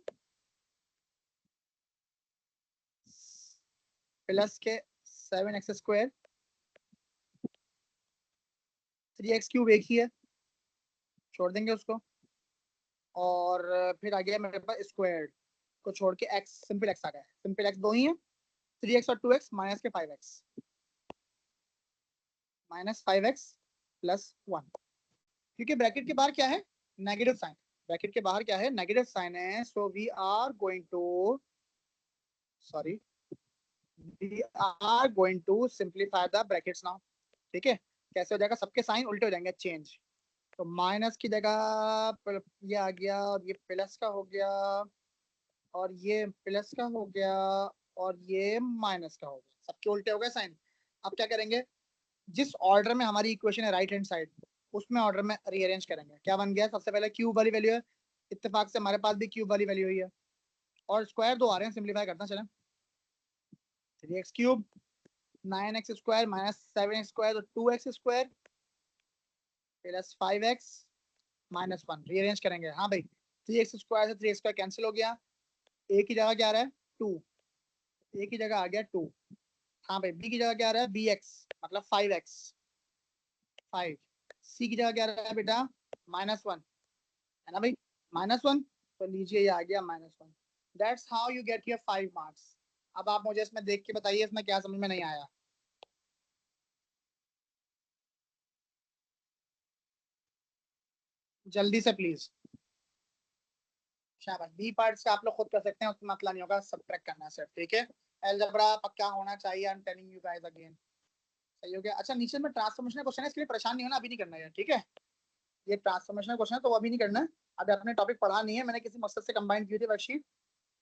प्लस के 7x स्क्वायर, 3x क्यूब एक ही है, छोड़ देंगे उसको, और फिर आ गया मेरे पास स्क्वायर को छोड़ के x, सिंपल x आ गया, सिंपल x दो ही है, 3x और 2x माइनस के 5x, माइनस 5x प्लस 1, क्योंकि ब्रैकेट के बाहर क्या है? नेगेटिव साइन, ब्रैकेट के बाहर क्या है? नेगेटिव साइन है, so we are going to, sorry, we are going to simplify the brackets now, ठीक है। कैसे हो जाएगा? सबके साइन उल्टे हो जाएंगे, चेंज, तो माइनस की जगह ये आ गया, और ये प्लस का हो गया, और ये प्लस का हो गया, और ये माइनस का हो गया, सबके उल्टे हो गए साइन। अब क्या करेंगे? जिस ऑर्डर में हमारी इक्वेशन है राइट हैंड साइड, उसमें ऑर्डर में रीअरेंज करेंगे। क्या बन गया? सबसे पहले क्यूब वाली वैल्यू है, इत्तेफाक से हमारे पास भी क्यूब वाली वैल्यू ही है, और स्क्वायर दो आ रहे हैं, सिंप्लीफाई करना चलें, 3x cube 9x square minus 7x square, तो 2x square plus 5x minus 1, rearrange करेंगे। हाँ भाई, 3x स्क्वायर से 3x स्क्वायर कैंसिल हो गया, a की जगह क्या आ रहा है? 2, a की जगह आ गया 2, हाँ भाई, b की जगह क्या आ रहा है? bx, मतलब 5x 5, c की जगह क्या आ रहा है बेटा? -1, है ना भाई, -1, तो लीजिए ये आ गया -1, that's how you get your 5 marks. अब आप मुझे इसमें देख के बताइए इसमें क्या समझ में नहीं आया। जल्दी से प्लीज। शाबाश। बी पार्ट्स का आप लोग खुद कर सकते हैं, उसमें मसला नहीं होगा, सब्ट्रैक्ट करना सिर्फ, ठीक है। अलजेब्रा पक्का होना चाहिए, I am telling you guys again. सही हो गया। अच्छा नीचे में ट्रांसफॉर्मेशन क्वेश्चन है, इसके लिए परेशान नहीं होना, अभी नहीं करना है, ठीक है। ये ट्रांसफॉर्मेशन क्वेश्चन है तो वो अभी नहीं करना है, अभी आपने टॉपिक पढ़ा नहीं है, मैंने किसी मकसद से कंबाइन की थी वर्कशीट,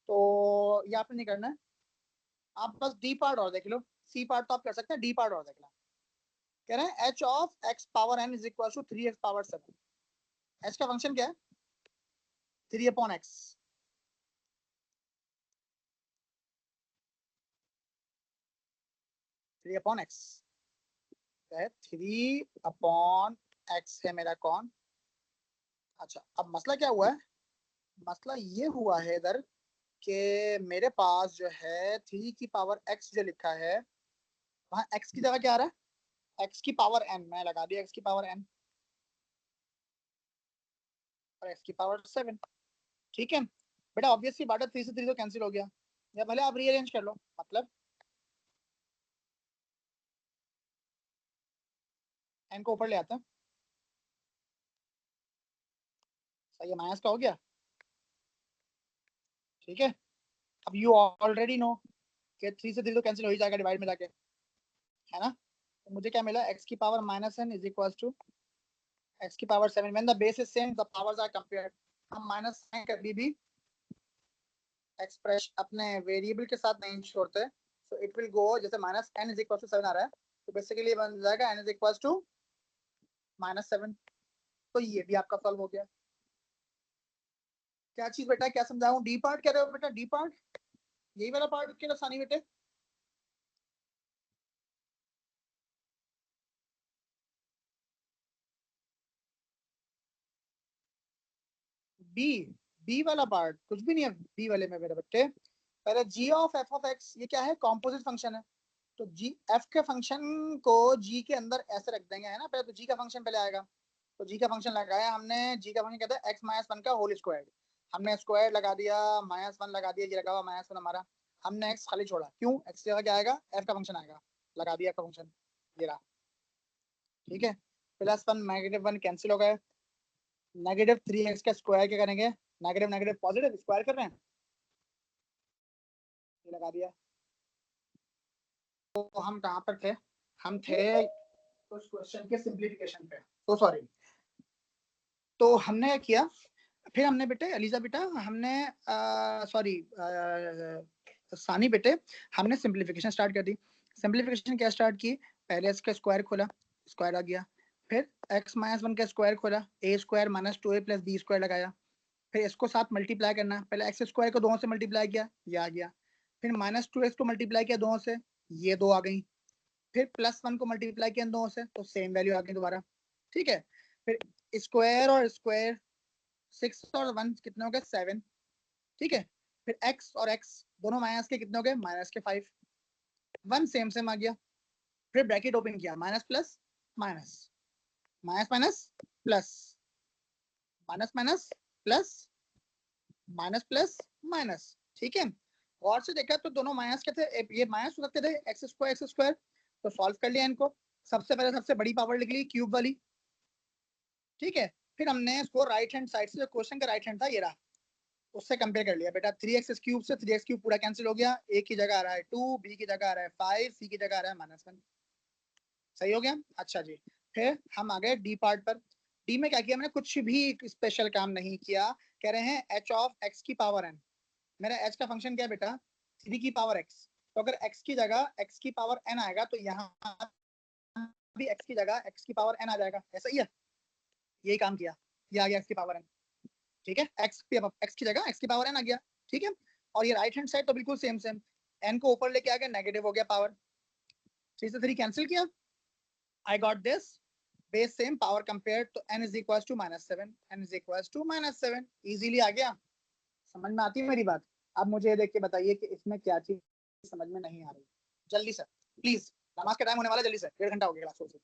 तो ये आपने नहीं करना है। आप बस डी पार्ट और देख लो, सी पार्ट तो आप कर सकते हैं, डी पार्ट और देख लो। कह रहे हैं H of X power N is equal to 3x power 7। H का फंक्शन क्या है? 3/x। 3/x है, 3/x है मेरा कौन। अच्छा अब मसला क्या हुआ है? मसला ये हुआ है इधर कि मेरे पास जो है 3 की पावर x जो लिखा है, वहां x की जगह क्या आ रहा है? x की पावर n, मैं लगा दिया x की पावर n और x की पावर 7, ठीक है। बेटा ऑब्वियस सी बात है, 3 से 3 तो कैंसिल हो गया, या भले आप रीअरेंज कर लो, मतलब n को ऊपर ले आता, सही है, माइनस का हो गया, ठीक है। अब यू ऑलरेडी नो कि 3 से 3 तो कैंसिल हो ही जाएगा डिवाइड में जाके, है ना। तो मुझे क्या मिला? x की power -n is equal to x की power 7 when the base is same the powers are compared. हम माइनस साइन कभी भी एक्सप्रेशन अपने वेरिएबल के साथ नहीं छोड़ते, सो इट विल गो, जैसे -n इज इक्वल टू 7 आ रहा है, तो बेसिकली बन जाएगा n इज इक्वल टू -7। तो ये भी आपका सॉल्व हो गया। क्या चीज बेटा, क्या समझाऊं? डी पार्ट कह रहे हो बेटा? डी पार्ट यही वाला पार्ट के सानी बेटे। बी, बी वाला पार्ट कुछ भी नहीं है बी वाले में मेरे बच्चे। पहले g of f of x, ये क्या है? कॉम्पोजिट फंक्शन है, तो g f के फंक्शन को g के अंदर ऐसे रख देंगे, है ना। पहले तो g का फंक्शन पहले आएगा, तो g का फंक्शन लगाया हमने, g का फंक्शन कहता है x-1 का होल स्क्वायर, हमने स्क्वायर लगा दिया, -1 लगा दिया, ये लगा हुआ -1 हमारा, हमने x खाली छोड़ा, क्यों? x की जगह क्या आएगा? f का फंक्शन आएगा, लगा दिया f का फंक्शन, ये रहा, ठीक है। +1 -1 कैंसिल हो गए, -3x का स्क्वायर क्या करेंगे? नेगेटिव नेगेटिव पॉजिटिव, स्क्वायर कर रहे हैं, ये लगा दिया। तो हम कहाँ पर थे? हम थे उस क्वेश्चन के सिंप्लीफिकेशन पे, तो सॉरी। तो हमने क्या किया फिर? हमने बेटे अलीजा बेटा, हमने सॉरी सानी बेटे, हमने सिंप्लीफिकेशन स्टार्ट कर दी। सिंप्लीफिकेशन क्या स्टार्ट की? पहले इसका स्क्वायर खोला, स्क्वायर आ गया, फिर x-1 का स्क्वायर खोला, a square -2a + b square लगाया, फिर इसको साथ मल्टीप्लाई करना, पहले x स्क्वायर को 2 से मल्टीप्लाई किया, ये आ गया, फिर -2x को मल्टीप्लाई किया 2 से, ये 2 आ गई, फिर +1 को मल्टीप्लाई किया 2 से, तो सेम वैल्यू आ गई दोबारा, ठीक है। फिर स्क्वायर और स्क्वायर, 6 और 1 कितने हो गए? 7, ठीक है। फिर x और x दोनों माइनस के कितने हो गए? -5, 1 सेम सेम आ गया, फिर ब्रैकेट ओपन किया, minus plus minus, minus minus plus, minus minus plus, minus plus minus, ठीक है। और से देखा तो दोनों माइनस के थे, ये माइनस हो सकते थे, एक्स स्क्वायर, तो सॉल्व कर लिया इनको। सबसे पहले सबसे बड़ी पावर लिख ली क्यूब वाली, ठीक है। फिर हमने इसको राइट हैंड साइड से, जो क्वेश्चन का राइट हैंड था ये रहा, उससे कंपेयर कर लिया बेटा। 3x क्यूब से 3x क्यूब पूरा कैंसिल हो गया, a की जगह आ रहा है 2, b की जगह आ रहा है 5, c की जगह आ रहा है -1, सही हो गया। अच्छा जी, फिर हम आ गए डी पार्ट पर। डी में क्या किया मैंने? कुछ भी स्पेशल काम नहीं किया। कह रहे हैं h ऑफ x की पावर n, मेरा h का फंक्शन क्या है बेटा? 3 की पावर x, तो अगर x की जगह x की पावर n आएगा तो यहाँ भी x की जगह x की पावर n आ जाएगा, ऐसा ही है, यही काम किया, ये आ गया x की पावर n, ठीक है। x की जगह x की पावर n आ गया, ठीक है। और ये राइट हैंड साइड तो बिल्कुल सेम सेम, n को ऊपर लेके आ गया, नेगेटिव हो गया पावर, 3 से 3 कैंसिल किया, I got this, base same, power compare, तो n is equal to -7, n is equal to -7, easily आ गया। समझ में आती है मेरी बात? अब मुझे ये देख के बताइए कि इसमें क्या चीज समझ में नहीं आ रही, जल्दी से प्लीज, नमाज का टाइम होने वाला, जल्दी से, 1.5 घंटा हो गया क्लास से।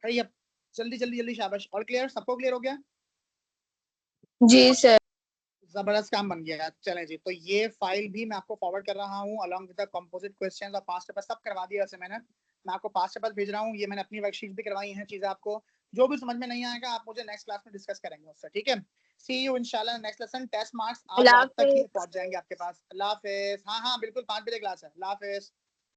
हरी अब, जल्दी जल्दी जल्दी, शाबाश। All clear? सबको क्लियर हो गया? जी सर। जबरदस्त काम बन गया। चलें जी, तो ये फाइल भी मैं आपको फॉरवर्ड कर रहा हूँ along with the composite questions और पास्ट पेपर सब करवा दिया वैसे मैंने। मैं आपको पास्ट पेपर भेज रहा हूँ, ये मैंने अपनी वर्कशीट भी करवाई हैं चीजें आपको। जो भी समझ में नहीं आएगा आप मुझे नेक्स्ट क्लास में डिस्कस करेंगे उससे, ठीक है। सी यू इंशाल्लाह नेक्स्ट लेसन। टेस्ट मार्क्स आज रात तक ही पहुंच जाएंगे आपके पास। अल्लाह हाफिज। हाँ हाँ बिल्कुल 5 बजे क्लास है। अल्लाह हाफिज।